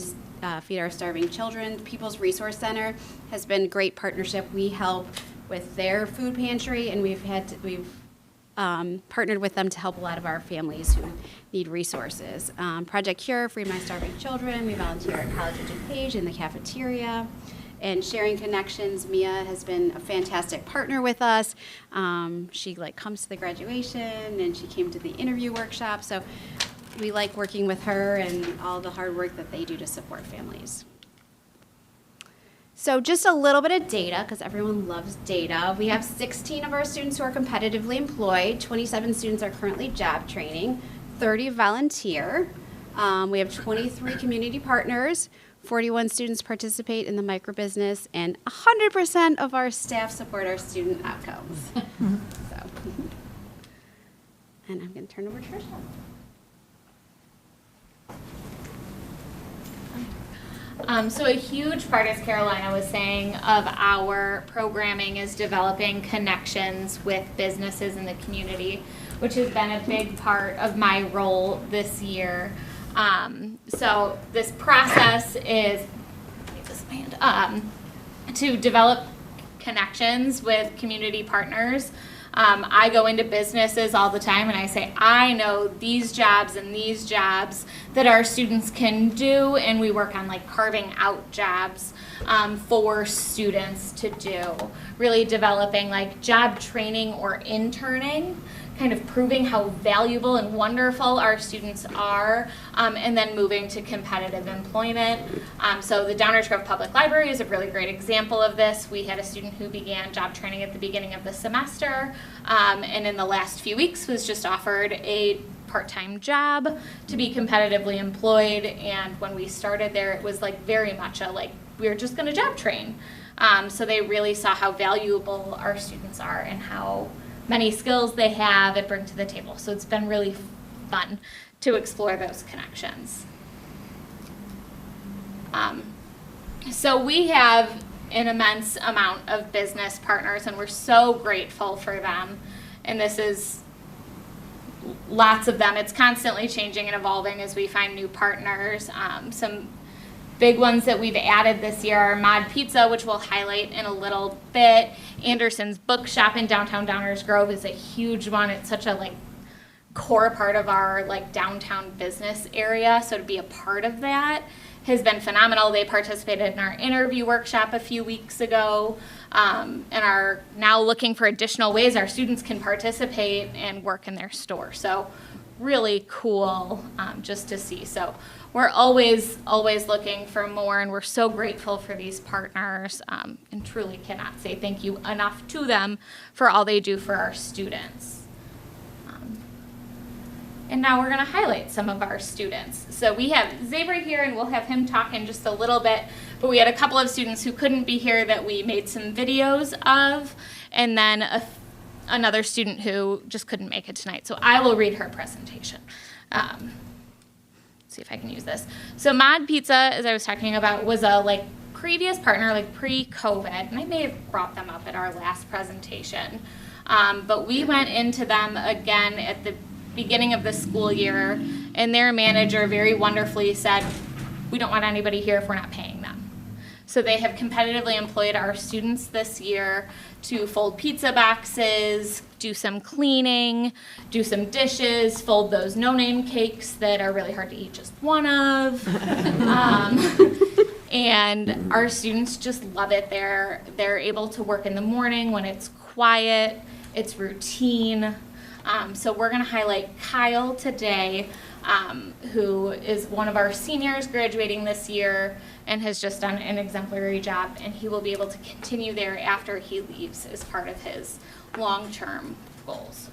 R: Feed Our Starving Children. People's Resource Center has been a great partnership. We help with their food pantry, and we've partnered with them to help a lot of our families who need resources. Project Cure, Free My Starving Children. We volunteer at College of DuPage in the cafeteria. And Sharing Connections, Mia has been a fantastic partner with us. She comes to the graduation, and she came to the interview workshop. So we like working with her and all the hard work that they do to support families. So just a little bit of data, because everyone loves data. We have 16 of our students who are competitively employed. 27 students are currently job training. 30 volunteer. We have 23 community partners. 41 students participate in the microbusiness, and 100% of our staff support our student outcomes. And I'm going to turn over to Tricia.
L: So a huge part, as Carolina was saying, of our programming is developing connections with businesses in the community, which has been a big part of my role this year. So this process is to develop connections with community partners. I go into businesses all the time and I say, I know these jobs and these jobs that our students can do, and we work on carving out jobs for students to do. Really developing job training or interning, kind of proving how valuable and wonderful our students are, and then moving to competitive employment. So the Downers Grove Public Library is a really great example of this. We had a student who began job training at the beginning of the semester, and in the last few weeks was just offered a part-time job to be competitively employed. And when we started there, it was very much we were just going to job train. So they really saw how valuable our students are and how many skills they have and bring to the table. So it's been really fun to explore those connections. So we have an immense amount of business partners, and we're so grateful for them. And this is lots of them. It's constantly changing and evolving as we find new partners. Some big ones that we've added this year are Mod Pizza, which we'll highlight in a little bit. Anderson's Bookshop in downtown Downers Grove is a huge one. It's such a core part of our downtown business area, so to be a part of that has been phenomenal. They participated in our interview workshop a few weeks ago, and are now looking for additional ways our students can participate and work in their store. So really cool just to see. So we're always looking for more, and we're so grateful for these partners, and truly cannot say thank you enough to them for all they do for our students. And now we're going to highlight some of our students. So we have Xavier here, and we'll have him talk in just a little bit, but we had a couple of students who couldn't be here that we made some videos of, and then another student who just couldn't make it tonight. So I will read her presentation. See if I can use this. So Mod Pizza, as I was talking about, was a previous partner, like pre-COVID, and I may have brought them up at our last presentation, but we went into them again at the beginning of the school year, and their manager very wonderfully said, we don't want anybody here if we're not paying them. So they have competitively employed our students this year to fold pizza boxes, do some cleaning, do some dishes, fold those no-name cakes that are really hard to eat just one of. And our students just love it. They're able to work in the morning when it's quiet, it's routine. So we're gonna highlight Kyle today, who is one of our seniors graduating this year and has just done an exemplary job, and he will be able to continue there after he leaves as part of his long-term goals.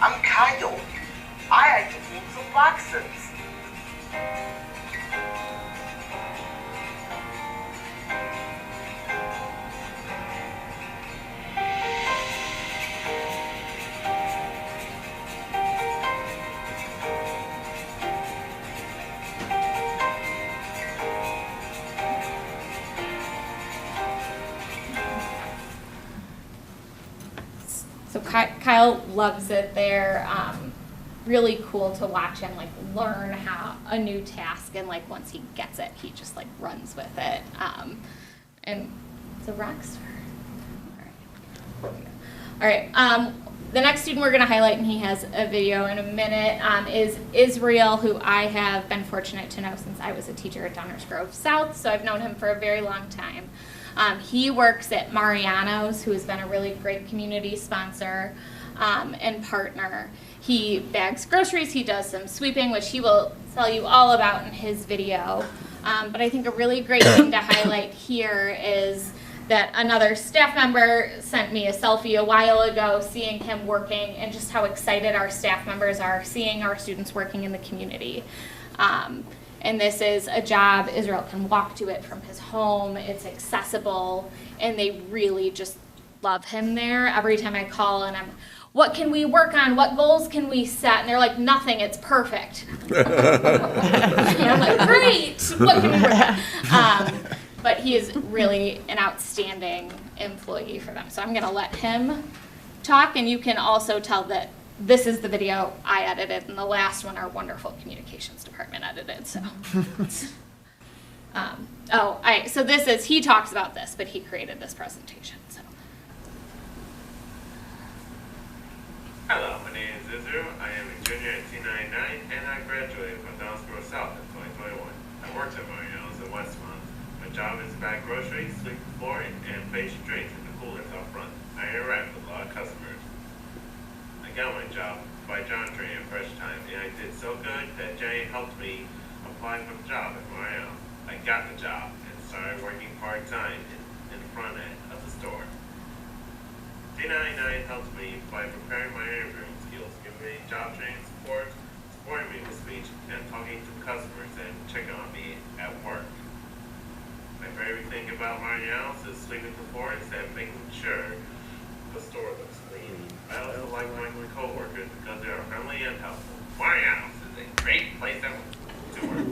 S: I'm Kyle. I like to fold some boxes.
L: So Kyle loves it. They're really cool to watch him like learn how a new task, and like once he gets it, he just like runs with it. And it's a rock star. All right. The next student we're going to highlight, and he has a video in a minute, is Israel, who I have been fortunate to know since I was a teacher at Downers Grove South. So I've known him for a very long time. He works at Mariano's, who has been a really great community sponsor and partner. He bags groceries, he does some sweeping, which he will tell you all about in his video. But I think a really great thing to highlight here is that another staff member sent me a selfie a while ago seeing him working, and just how excited our staff members are seeing our students working in the community. And this is a job, Israel can walk to it from his home, it's accessible, and they really just love him there. Every time I call and what can we work on? What goals can we set? And they're like, nothing, it's perfect. And I'm like, great, what can we work on? But he is really an outstanding employee for them. So I'm gonna let him talk, and you can also tell that this is the video I edited, and the last one our wonderful communications department edited, so. So this is, he talks about this, but he created this presentation, so.
T: Hello, my name is Israel. I am a junior at C99, and I graduated from Downers Grove South in 2021. I worked at Mariano's in Westmont. My job is to bag groceries, sweep the floor, and place drinks in the coolers out front. I interact with a lot of customers. I got my job by John Tree in Fresh Time, and I did so good that Jay helped me apply for the job at Mariano. I got the job and started working part-time in the front end of the store. C99 helped me by preparing my interviewing skills, giving me job training support, supporting me with speech, and talking to customers and checking on me at work. My favorite thing about Mariano's is sweeping the floors and making sure the store looks clean. I also like my co-workers because they are friendly and helpful. Mariano's is a great place to work.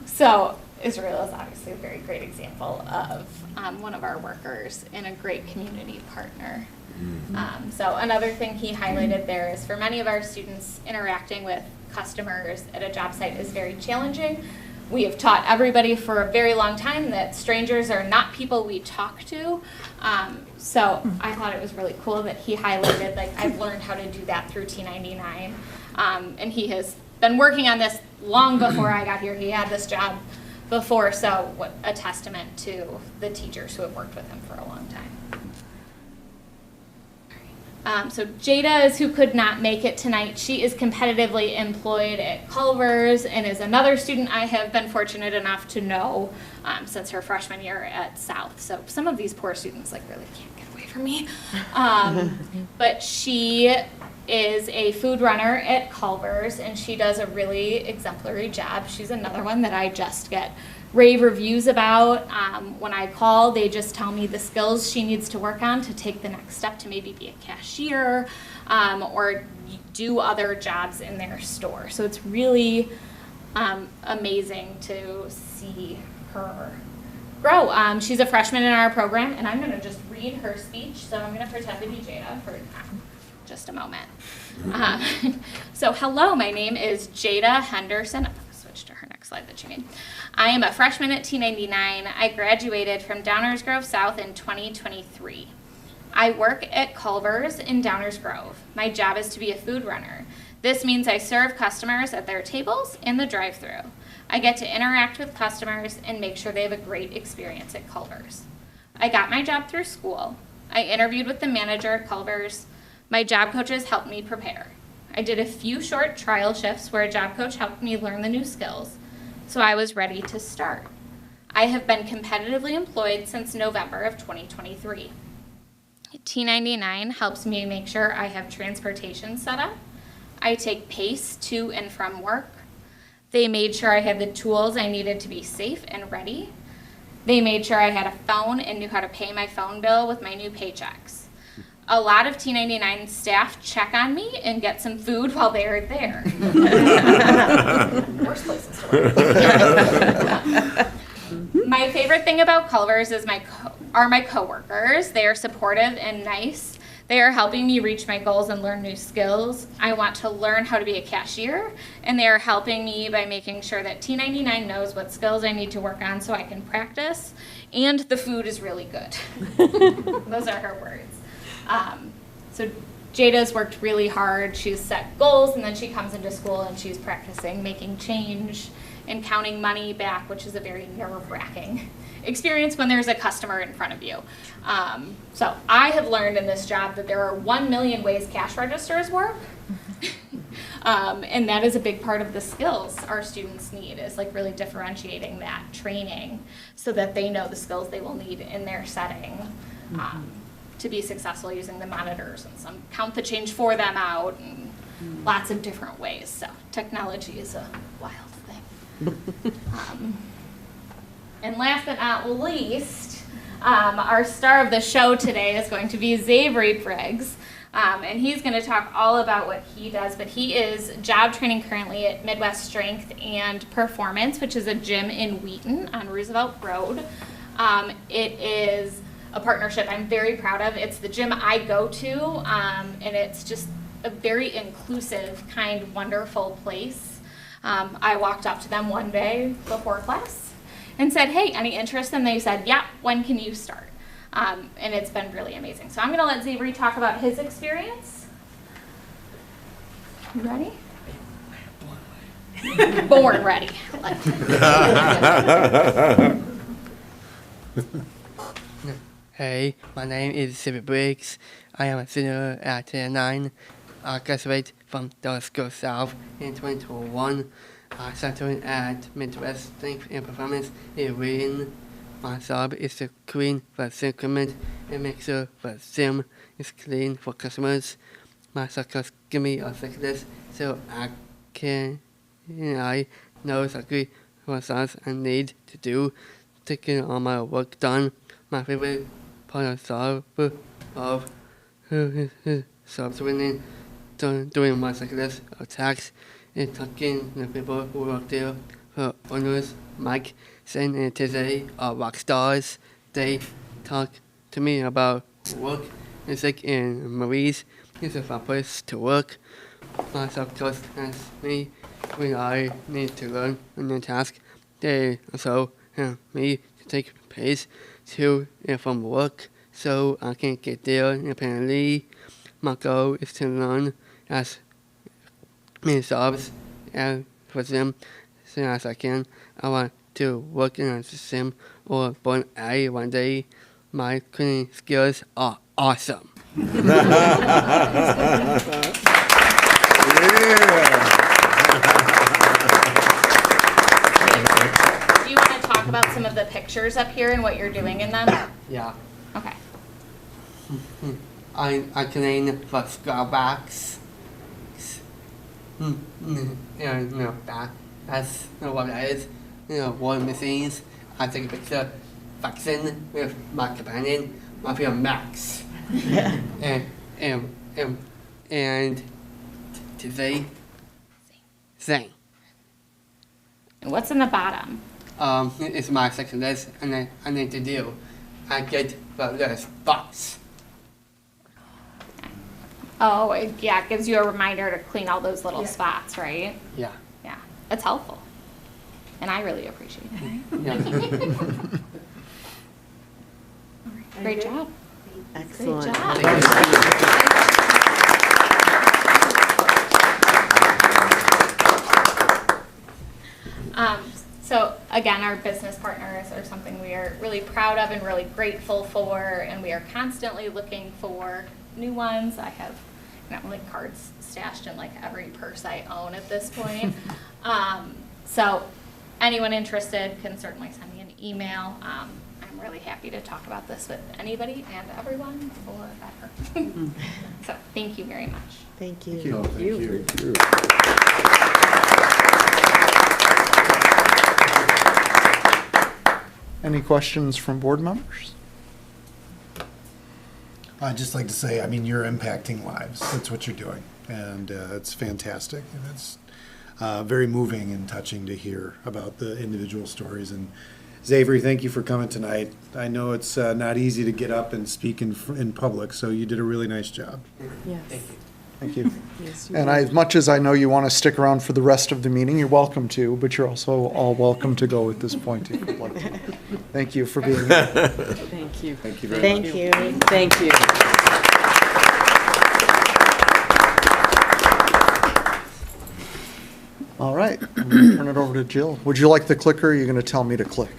L: So Israel is obviously a very great example of one of our workers and a great community partner. So another thing he highlighted there is for many of our students, interacting with customers at a job site is very challenging. We have taught everybody for a very long time that strangers are not people we talk to. So I thought it was really cool that he highlighted, like, I've learned how to do that through T99. And he has been working on this long before I got here. He had this job before, so what a testament to the teachers who have worked with him for a long time. So Jada is who could not make it tonight. She is competitively employed at Culver's and is another student I have been fortunate enough to know since her freshman year at South. So some of these poor students like really can't get away from me. But she is a food runner at Culver's, and she does a really exemplary job. She's another one that I just get rave reviews about. When I call, they just tell me the skills she needs to work on to take the next step to maybe be a cashier or do other jobs in their store. So it's really amazing to see her grow. She's a freshman in our program, and I'm going to just read her speech. So I'm going to pretend to be Jada for just a moment. So hello, my name is Jada Henderson. I'm going to switch to her next slide that she made. I am a freshman at T99. I graduated from Downers Grove South in 2023. I work at Culver's in Downers Grove. My job is to be a food runner. This means I serve customers at their tables in the drive-thru. I get to interact with customers and make sure they have a great experience at Culver's. I got my job through school. I interviewed with the manager at Culver's. My job coaches helped me prepare. I did a few short trial shifts where a job coach helped me learn the new skills, so I was ready to start. I have been competitively employed since November of 2023. T99 helps me make sure I have transportation set up. I take PACE to and from work. They made sure I had the tools I needed to be safe and ready. They made sure I had a phone and knew how to pay my phone bill with my new paychecks. A lot of T99 staff check on me and get some food while they are there. Worst places to work. My favorite thing about Culver's is my coworkers. They are supportive and nice. They are helping me reach my goals and learn new skills. I want to learn how to be a cashier, and they are helping me by making sure that T99 knows what skills I need to work on so I can practice, and the food is really good. Those are her words. So Jada's worked really hard. She's set goals, and then she comes into school and she's practicing making change and counting money back, which is a very nerve-wracking experience when there's a customer in front of you. So I have learned in this job that there are 1 million ways cash registers work. And that is a big part of the skills our students need, is like really differentiating that training so that they know the skills they will need in their setting to be successful using the monitors, and some count the change for them out, and lots of different ways. So technology is a wild thing. And last but not least, our star of the show today is going to be Xavier Briggs. And he's going to talk all about what he does, but he is job training currently at Midwest Strength and Performance, which is a gym in Wheaton on Roosevelt Road. It is a partnership I'm very proud of. It's the gym I go to, and it's just a very inclusive, kind, wonderful place. I walked up to them one day before class and said, hey, any interest? And they said, yeah, when can you start? And it's been really amazing. So I'm going to let Xavier talk about his experience. You ready? Born ready.
U: Hey, my name is Xavier Briggs. I am a senior at T99. I graduated from Downers Grove South in 2021. I started at Midwest Strength and Performance in Wheaton. My job is to clean the gym equipment and make sure the gym is clean for customers. My circles give me a checklist so I know exactly what things I need to do to get all my work done. My favorite part of the job winning, doing my checklist of tasks and talking to people who work there. The owners, Mike, Shane, and Tizzy are rock stars. They talk to me about work, music, and movies. It's a fun place to work. My subcoach asks me when I need to learn a new task. They also help me to take pace to and from work so I can get there independently. My goal is to learn as many jobs as for them as soon as I can. I want to work in a gym or born alley one day. My cleaning skills are awesome.
L: Do you want to talk about some of the pictures up here and what you're doing in them?
U: Yeah.
L: Okay.
U: I clean the scrub box. That's what that is. Water machines. I take a picture vaccine with my companion, my friend Max. and today, Zane.
L: And what's in the bottom?
U: It's my section list, and I need to do. I get the list box.
L: Oh, yeah, it gives you a reminder to clean all those little spots, right?
U: Yeah.
L: Yeah, it's helpful. And I really appreciate it.
U: Yeah.
L: Great job.
M: Excellent.
L: Great job. So again, our business partners are something we are really proud of and really grateful for, and we are constantly looking for new ones. I have like cards stashed in like every purse I own at this point. So anyone interested can certainly send me an email. I'm really happy to talk about this with anybody and everyone forever. So thank you very much.
M: Thank you.
E: Thank you.
K: Thank you.
E: Any questions from board members?
A: I'd just like to say, I mean, you're impacting lives. That's what you're doing. And it's fantastic. And it's very moving and touching to hear about the individual stories. And Xavier, thank you for coming tonight. I know it's not easy to get up and speak in public, so you did a really nice job.
M: Yes.
E: Thank you.
M: Yes, you
E: And
M: did.
E: as much as I know you want to stick around for the rest of the meeting, you're welcome to, but you're also all welcome to go at this point if you'd like to. Thank you for being here.
M: Thank you.
K: Thank you very
M: Thank
K: much.
M: you. Thank you.
E: All right, I'm going to turn it over to Jill. Would you like the clicker, or are you going to tell me to click?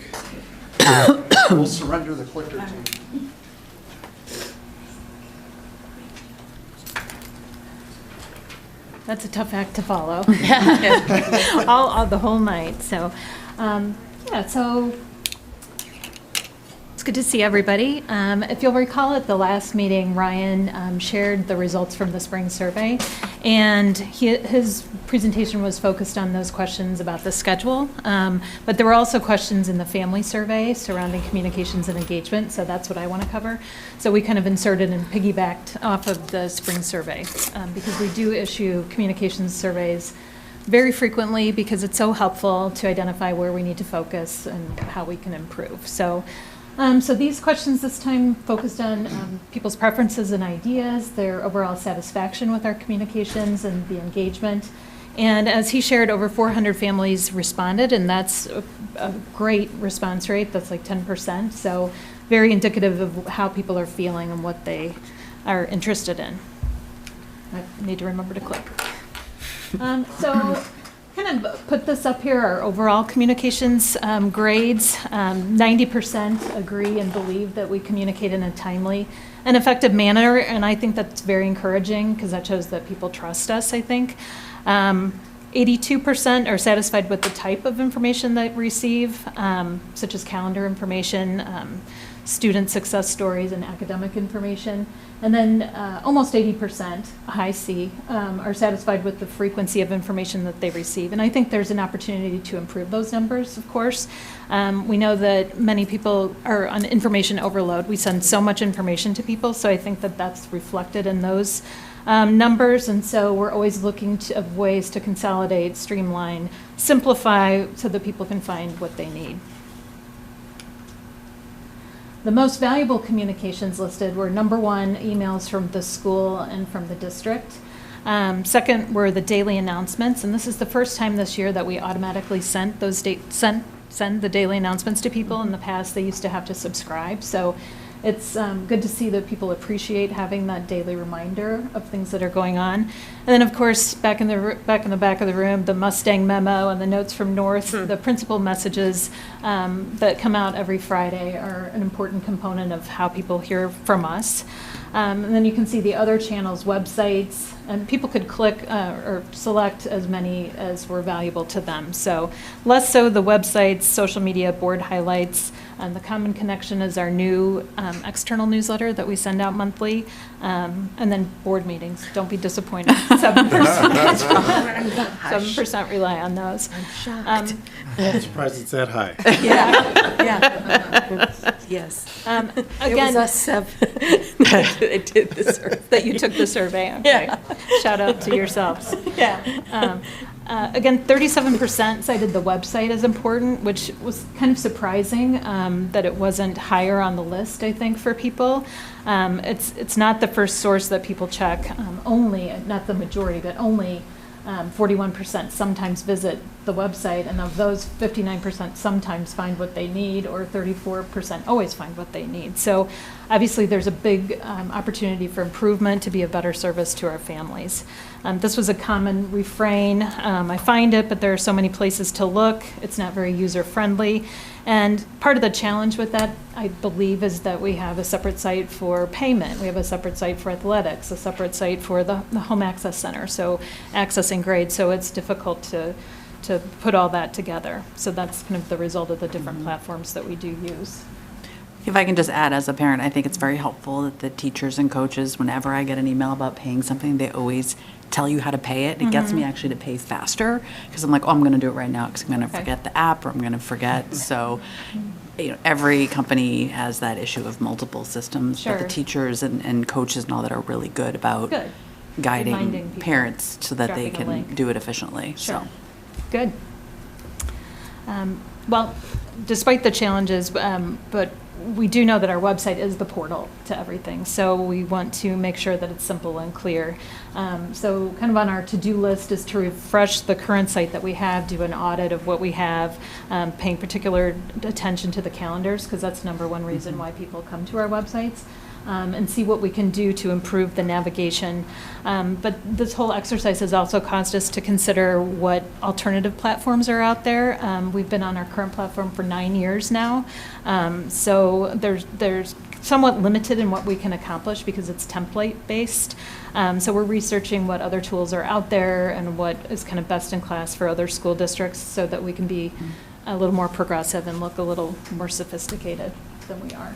E: We'll surrender the clicker to you.
I: That's a tough act to follow. all the whole night. So, so it's good to see everybody. If you'll recall at the last meeting, Ryan shared the results from the spring survey, and his presentation was focused on those questions about the schedule, but there were also questions in the family survey surrounding communications and engagement, so that's what I want to cover. So we kind of inserted and piggybacked off of the spring survey, because we do issue communications surveys very frequently because it's so helpful to identify where we need to focus and how we can improve. So these questions this time focused on people's preferences and ideas, their overall satisfaction with our communications and the engagement. And as he shared, over 400 families responded, and that's a great response rate. That's like 10%. So very indicative of how people are feeling and what they are interested in. I need to remember to click. So kind of put this up here, our overall communications grades. 90% agree and believe that we communicate in a timely and effective manner, and I think that's very encouraging because that shows that people trust us, I think. 82% are satisfied with the type of information they receive, such as calendar information, student success stories, and academic information. And then almost 80%, high C, are satisfied with the frequency of information that they receive. And I think there's an opportunity to improve those numbers, of course. We know that many people are on information overload. We send so much information to people, so I think that that's reflected in those numbers. And so we're always looking of ways to consolidate, streamline, simplify so that people can find what they need. The most valuable communications listed were number one, emails from the school and from the district. Second were the daily announcements, and this is the first time this year that we automatically sent those send the daily announcements to people. In the past, they used to have to subscribe, so it's good to see that people appreciate having that daily reminder of things that are going on. And then, of course, back in the back of the room, the Mustang memo and the notes from North, the principal messages that come out every Friday are an important component of how people hear from us. And then you can see the other channels, websites, and people could click or select as many as were valuable to them. So less so the websites, social media, board highlights, The Common Connection is our new external newsletter that we send out monthly. And then board meetings, don't be disappointed. 7% rely on those. I'm shocked.
A: I'm surprised it's that high.
M: Yes.
I: Again,
M: It was us seven that did the survey.
I: That you took the survey, okay.
M: Yeah.
I: Shout out to yourselves.
M: Yeah.
I: Again, 37% cited the website as important, which was kind of surprising that it wasn't higher on the list, I think, for people. It's not the first source that people check, only, not the majority, but only 41% sometimes visit the website, and of those, 59% sometimes find what they need, or 34% always find what they need. So obviously there's a big opportunity for improvement to be a better service to our families. This was a common refrain. I find it, but there are so many places to look. It's not very user-friendly. And part of the challenge with that, I believe, is that we have a separate site for payment. We have a separate site for athletics, a separate site for the home access center, so accessing grades. So it's difficult to put all that together. So that's kind of the result of the different platforms that we do use.
H: If I can just add, as a parent, I think it's very helpful that the teachers and coaches, whenever I get an email about paying something, they always tell you how to pay it. It gets me actually to pay faster, because I'm like, oh, I'm going to do it right now because I'm going to forget the app, or I'm going to forget. So, every company has that issue of multiple systems, but
I: Sure.
H: the teachers and coaches and all that are really good about
I: Good.
H: guiding
I: Reminding people.
H: parents so that they
I: Dropping a
H: can
I: link.
H: do it efficiently.
I: Sure.
H: So.
I: Good. Well, despite the challenges, but we do know that our website is the portal to everything. So we want to make sure that it's simple and clear. So kind of on our to-do list is to refresh the current site that we have, do an audit of what we have, paying particular attention to the calendars, because that's number one reason why people come to our websites. And see what we can do to improve the navigation. But this whole exercise has also caused us to consider what alternative platforms are out there. We've been on our current platform for 9 years now. So there's somewhat limited in what we can accomplish because it's template-based. So we're researching what other tools are out there and what is kind of best in class for other school districts so that we can be a little more progressive and look a little more sophisticated than we are.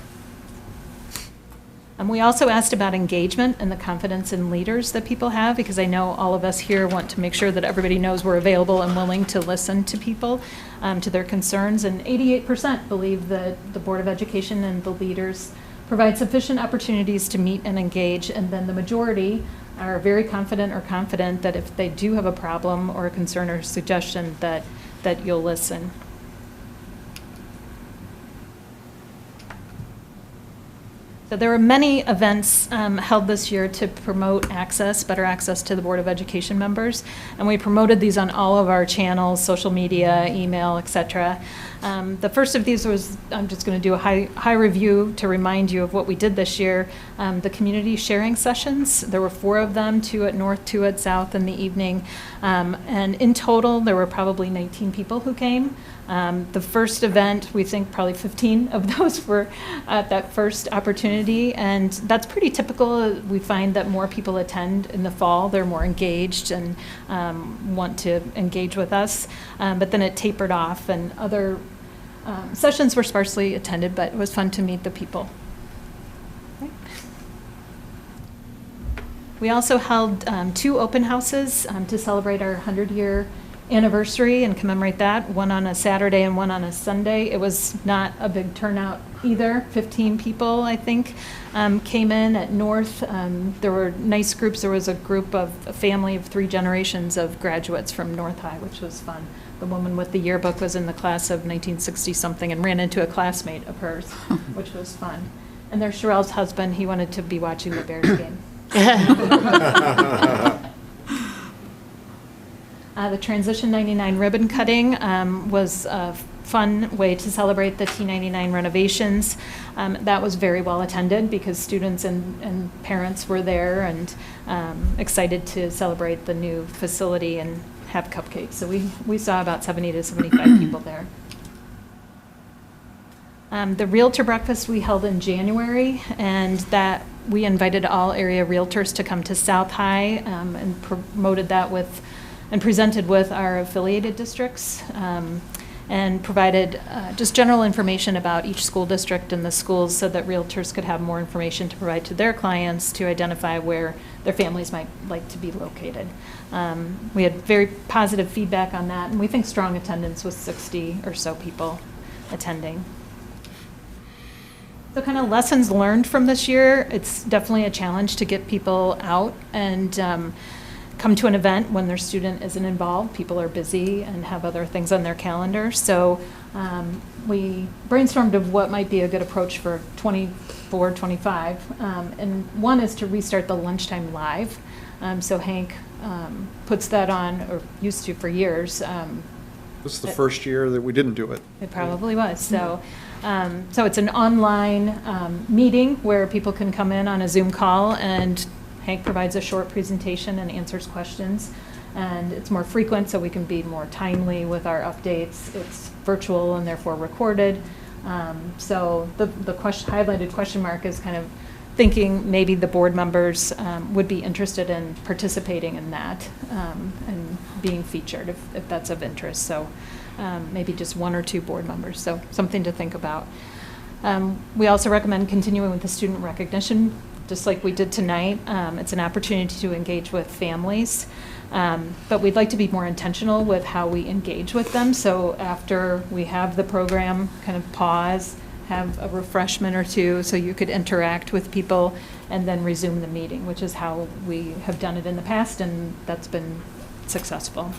I: We also asked about engagement and the confidence in leaders that people have, because I know all of us here want to make sure that everybody knows we're available and willing to listen to people, to their concerns. And 88% believe that the Board of Education and the leaders provide sufficient opportunities to meet and engage. And then the majority are very confident that if they do have a problem or a concern or suggestion, that you'll listen. So there were many events held this year to promote better access to the Board of Education members, and we promoted these on all of our channels, social media, email, etc. The first of these was, I'm just going to do a high review to remind you of what we did this year, the community sharing sessions. There were 4 of them, 2 at North, 2 at South in the evening, and in total there were probably 19 people who came. The first event, we think probably 15 of those were at that first opportunity, and that's pretty typical. We find that more people attend in the fall. They're more engaged and want to engage with us, but then it tapered off, and other sessions were sparsely attended, but it was fun to meet the people. We also held 2 open houses to celebrate our 100-year anniversary and commemorate that, one on a Saturday and one on a Sunday. It was not a big turnout either. 15 people, I think, came in at North. There were nice groups. There was a family of 3 generations of graduates from North High, which was fun. The woman with the yearbook was in the class of 1960-something and ran into a classmate of hers, which was fun. And there's Sherelle's husband. He wanted to be watching the Bears game. The CSD99 ribbon cutting was a fun way to celebrate the T99 renovations. That was very well attended because students and parents were there and excited to celebrate the new facility and have cupcakes. So we saw about 70 to 75 people there. The Realtor Breakfast we held in January, and that we invited all area realtors to come to South High and promoted that and presented with our affiliated districts. and provided just general information about each school district and the schools so that realtors could have more information to provide to their clients to identify where their families might like to be located. We had very positive feedback on that, and we think strong attendance with 60 or so people attending. So kind of lessons learned from this year, it's definitely a challenge to get people out and come to an event when their student isn't involved. People are busy and have other things on their calendar. So we brainstormed of what might be a good approach for 24, 25. And one is to restart the lunchtime live. So Hank puts that on, or used to for years.
E: This is the first year that we didn't do it.
I: It probably was. So, so it's an online meeting where people can come in on a Zoom call, and Hank provides a short presentation and answers questions. And it's more frequent, so we can be more timely with our updates. It's virtual and therefore recorded. So the highlighted question mark is kind of thinking maybe the board members would be interested in participating in that and being featured if that's of interest. So maybe just 1 or 2 board members. So something to think about. We also recommend continuing with the student recognition, just like we did tonight. It's an opportunity to engage with families, but we'd like to be more intentional with how we engage with them. So after we have the program, kind of pause, have a refreshment or two so you could interact with people and then resume the meeting, which is how we have done it in the past, and that's been successful.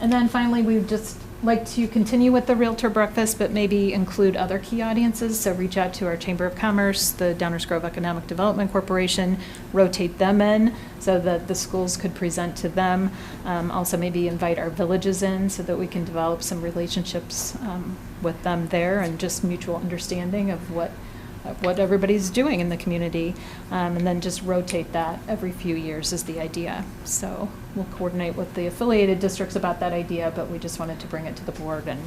I: And then finally, we'd just like to continue with the Realtor Breakfast, but maybe include other key audiences. So reach out to our Chamber of Commerce, the Downers Grove Economic Development Corporation, rotate them in so that the schools could present to them. Also maybe invite our villages in so that we can develop some relationships with them there, and just mutual understanding of what everybody's doing in the community, and then just rotate that every few years is the idea. So we'll coordinate with the affiliated districts about that idea, but we just wanted to bring it to the board and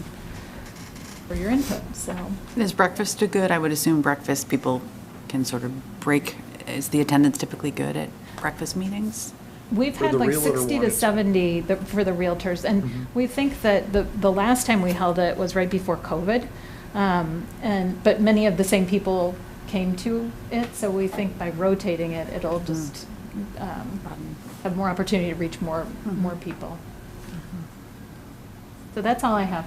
I: for your input. So
H: Is breakfast a good? I would assume breakfast people can sort of break. Is the attendance typically good at breakfast meetings?
I: we've
E: For
I: had
E: the
I: like
E: realtor
I: 60
E: one,
I: to
E: it's-
I: 70 for the realtors, and we think that the last time we held it was right before COVID. But many of the same people came to it, so we think by rotating it, it'll just have more opportunity to reach more people. So that's all I have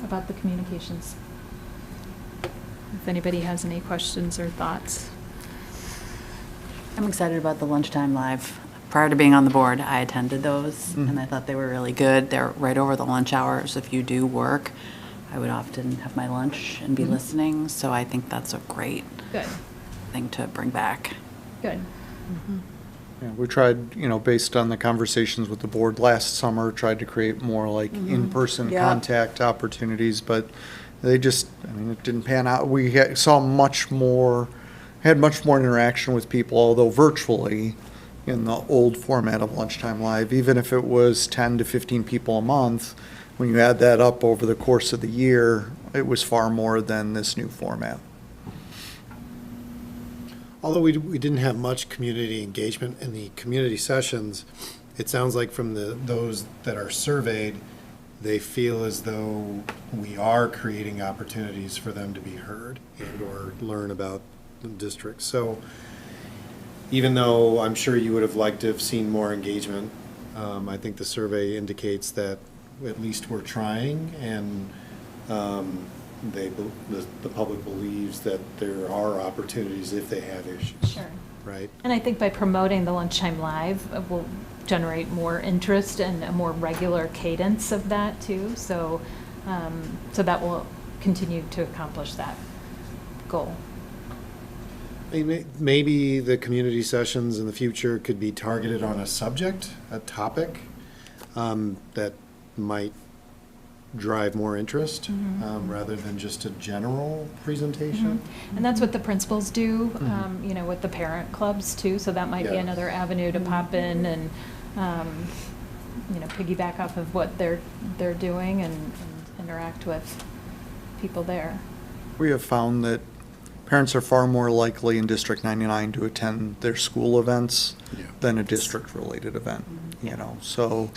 I: about the communications. If anybody has any questions or thoughts.
H: I'm excited about the lunchtime live. Prior to being on the board, I attended those, and I thought they were really good. They're right over the lunch hours. If you do work, I would often have my lunch and be listening, so I think that's a great
I: Good.
H: thing to bring back.
I: Good.
E: Yeah, we tried, based on the conversations with the board last summer, tried to create more like in-person
H: Yeah.
E: contact opportunities, but they just, it didn't pan out. We saw had much more interaction with people, although virtually, in the old format of Lunchtime Live. Even if it was 10 to 15 people a month, when you add that up over the course of the year, it was far more than this new format.
A: Although we didn't have much community engagement in the community sessions, it sounds like from those that are surveyed, they feel as though we are creating opportunities for them to be heard and or learn about the district. So even though I'm sure you would have liked to have seen more engagement, I think the survey indicates that at least we're trying, and the public believes that there are opportunities if they have issues.
I: Sure.
A: Right?
I: And I think by promoting the Lunchtime Live, we'll generate more interest and a more regular cadence of that too. So, so that will continue to accomplish that goal.
A: Maybe the community sessions in the future could be targeted on a subject, a topic, that might drive more interest, rather than just a general presentation.
I: And that's what the principals do, with the parent clubs too. So that might be
A: Yeah.
I: another avenue to pop in and, piggyback off of what they're doing and interact with people there.
E: We have found that parents are far more likely in District 99 to attend their school events than a district-related event. you know. So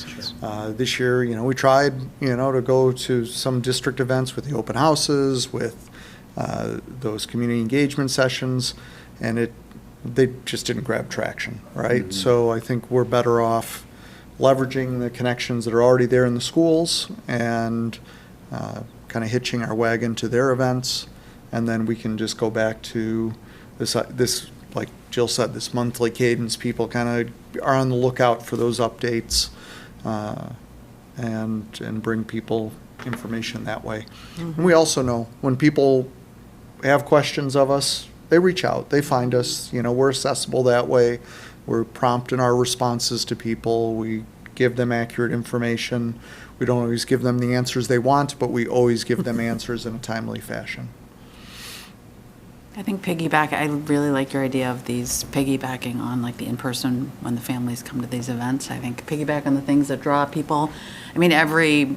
E: this year, you know, we tried, you know, to go to some district events with the open houses, with those community engagement sessions, and they just didn't grab traction, right? So I think we're better off leveraging the connections that are already there in the schools and kind of hitching our wagon to their events, and then we can just go back to this, like Jill said, this monthly cadence. People kind of are on the lookout for those updates, and bring people information that way. And we also know when people have questions of us, they reach out, they find us. You know, we're accessible that way. We're prompt in our responses to people. We give them accurate information. We don't always give them the answers they want, but we always give them answers in a timely fashion.
H: I think I really like your idea of these piggybacking on like the in-person when the families come to these events. I think piggyback on the things that draw people. I mean, every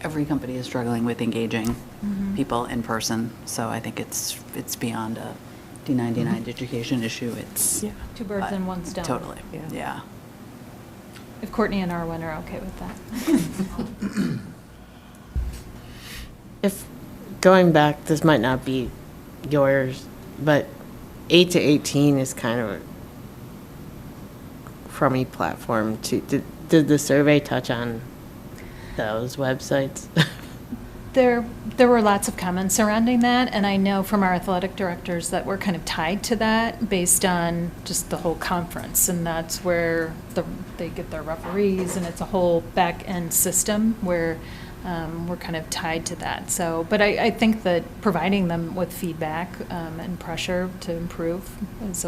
H: company is struggling with engaging people in person. So I think it's beyond a D99 education issue. It's
I: Two birds and one stone.
H: Totally. Yeah.
I: If Courtney and Arwen are okay with that.
M: If, going back, this might not be yours, but 8 to 18 is kind of a crummy platform too. Did the survey touch on those websites?
I: There were lots of comments surrounding that, and I know from our athletic directors that we're kind of tied to that based on just the whole conference, and that's where they get their referees, and it's a whole back-end system where we're kind of tied to that. So, but I think that providing them with feedback and pressure to improve is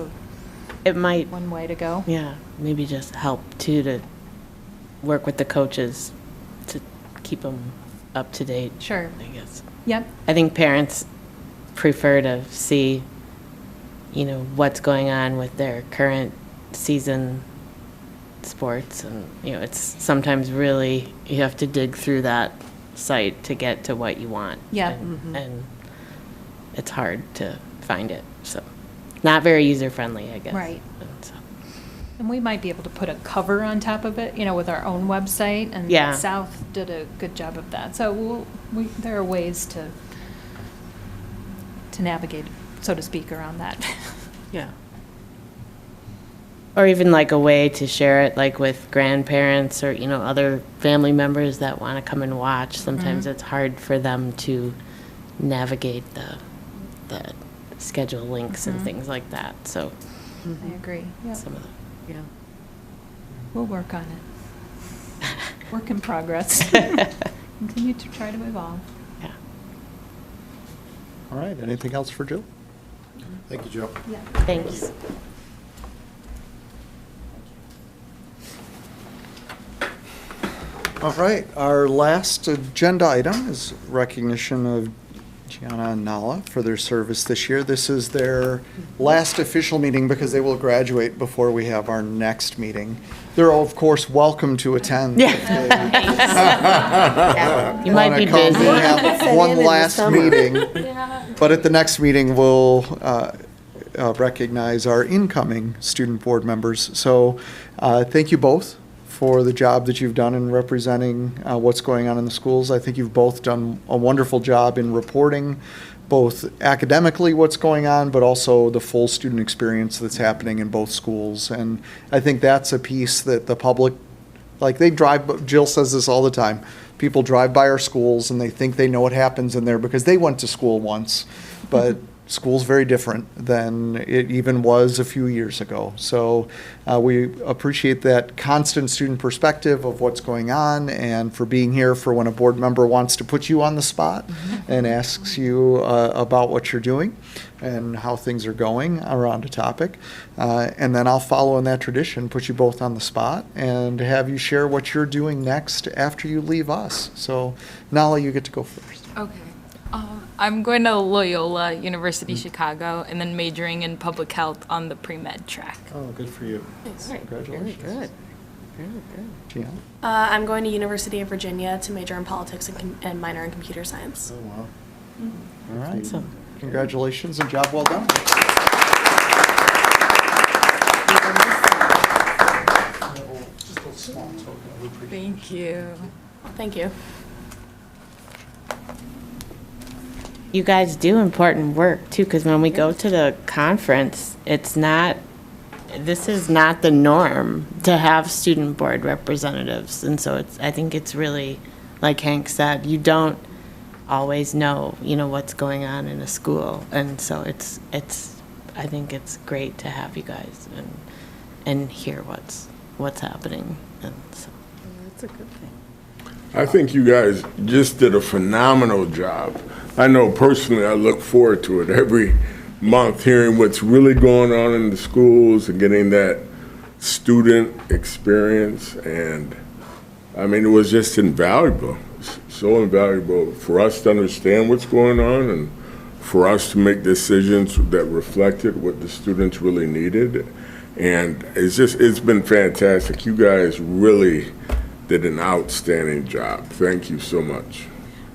I: one way to go.
M: Yeah, maybe just help too to work with the coaches to keep them up to date.
I: Sure.
M: I guess.
I: Yep.
M: I think parents prefer to see, you know, what's going on with their current season sports, and you know, it's sometimes really you have to dig through that site to get to what you want.
I: Yeah.
M: And it's hard to find it, so not very user friendly, I guess.
I: Right. And we might be able to put a cover on top of it, you know, with our own website, and
M: Yeah.
I: South did a good job of that. So there are ways to navigate, so to speak, around that.
M: Yeah. Or even like a way to share it, like with grandparents or, you know, other family members that want to come and watch. Sometimes it's hard for them to navigate the schedule links and things like that. So
I: I agree. Yep.
M: some of the, yeah.
I: We'll work on it. Work in progress. Continue to try to evolve.
M: Yeah.
E: All right, anything else for Jill?
A: Thank you, Jill.
I: Yeah.
M: Thanks.
E: All right, our last agenda item is recognition of Gianna and Nala for their service this year. This is their last official meeting because they will graduate before we have our next meeting. They're, of course, welcome to attend.
M: Yeah. You might be busy.
E: Have one last meeting, but at the next meeting, we'll recognize our incoming student board members. So thank you both for the job that you've done in representing what's going on in the schools. I think you've both done a wonderful job in reporting both academically what's going on, but also the full student experience that's happening in both schools. And I think that's a piece that the public, like they drive, Jill says this all the time, people drive by our schools and they think they know what happens in there because they went to school once, but school's very different than it even was a few years ago. So we appreciate that constant student perspective of what's going on, and for being here for when a board member wants to put you on the spot and asks you about what you're doing and how things are going around a topic. And then I'll follow in that tradition, put you both on the spot, and have you share what you're doing next after you leave us. So Nala, you get to go first.
P: Okay. I'm going to Loyola University Chicago and then majoring in public health on the pre-med track.
A: Oh, good for you.
E: Congratulations.
M: Very good. Very good.
E: Gianna?
C: I'm going to University of Virginia to major in politics and minor in computer science.
A: Oh, wow.
E: All right. Congratulations and job well done. Just a small
P: Thank you.
C: Thank you.
M: You guys do important work too, because when we go to the conference, this is not the norm to have student board representatives. And so I think it's really, like Hank said, you don't always know, what's going on in a school. And so I think it's great to have you guys and hear what's happening. And so
K: That's a good thing. I think you guys just did a phenomenal job. I know personally I look forward to it every month, hearing what's really going on in the schools and getting that student experience. And I mean, it was just invaluable, so invaluable for us to understand what's going on and for us to make decisions that reflected what the students really needed. And it's been fantastic. You guys really did an outstanding job. Thank you so much.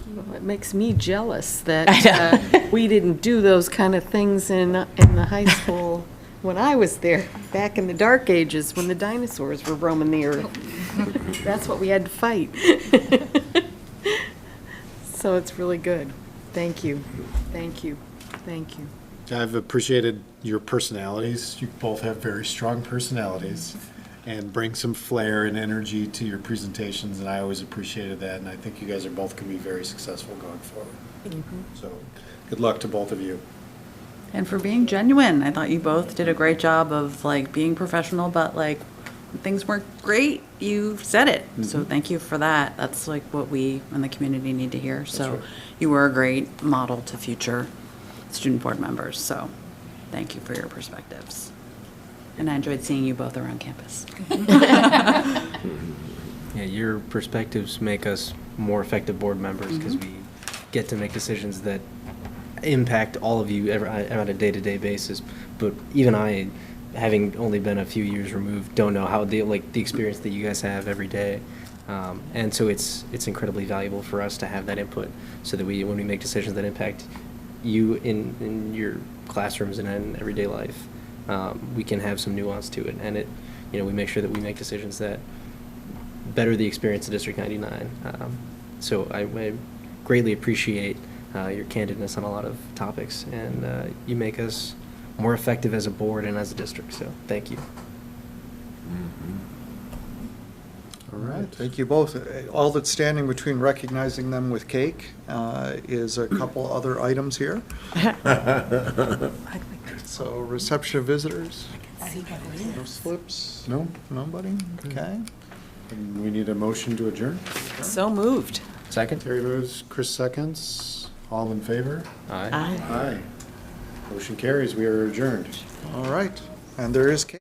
G: Well, it makes me jealous that we didn't do those kind of things in the high school when I was there, back in the dark ages when the dinosaurs were roaming the earth. That's what we had to fight. So it's really good. Thank you. Thank you. Thank you.
A: I've appreciated your personalities. You both have very strong personalities and bring some flair and energy to your presentations, and I always appreciated that, and I think you guys are both going to be very successful going forward. So good luck to both of you.
H: And for being genuine. I thought you both did a great job of being professional, but when things weren't great, you said it. So thank you for that. That's what we in the community need to hear. So
A: right.
H: You were a great model to future student board members. So thank you for your perspectives. And I enjoyed seeing you both around campus.
V: Yeah, your perspectives make us more effective board members because we get to make decisions that impact all of you on a day-to-day basis. But even I, having only been a few years removed, don't know how the experience that you guys have every day. And so it's incredibly valuable for us to have that input so that when we make decisions that impact you in your classrooms and in everyday life, we can have some nuance to it. And we make sure that we make decisions that better the experience of District 99. So I greatly appreciate your candidness on a lot of topics, and you make us more effective as a board and as a district. So thank you.
E: All right, thank you both. All that's standing between recognizing them with cake is a couple other items here. So reception of visitors. No slips? No, nobody? Okay.
A: And we need a motion to adjourn.
G: So moved.
V: Second?
A: Terry moves, Chris seconds. All in favor?
V: Aye.
A: Aye. Motion carries. We are adjourned.
E: All right, and there is cake.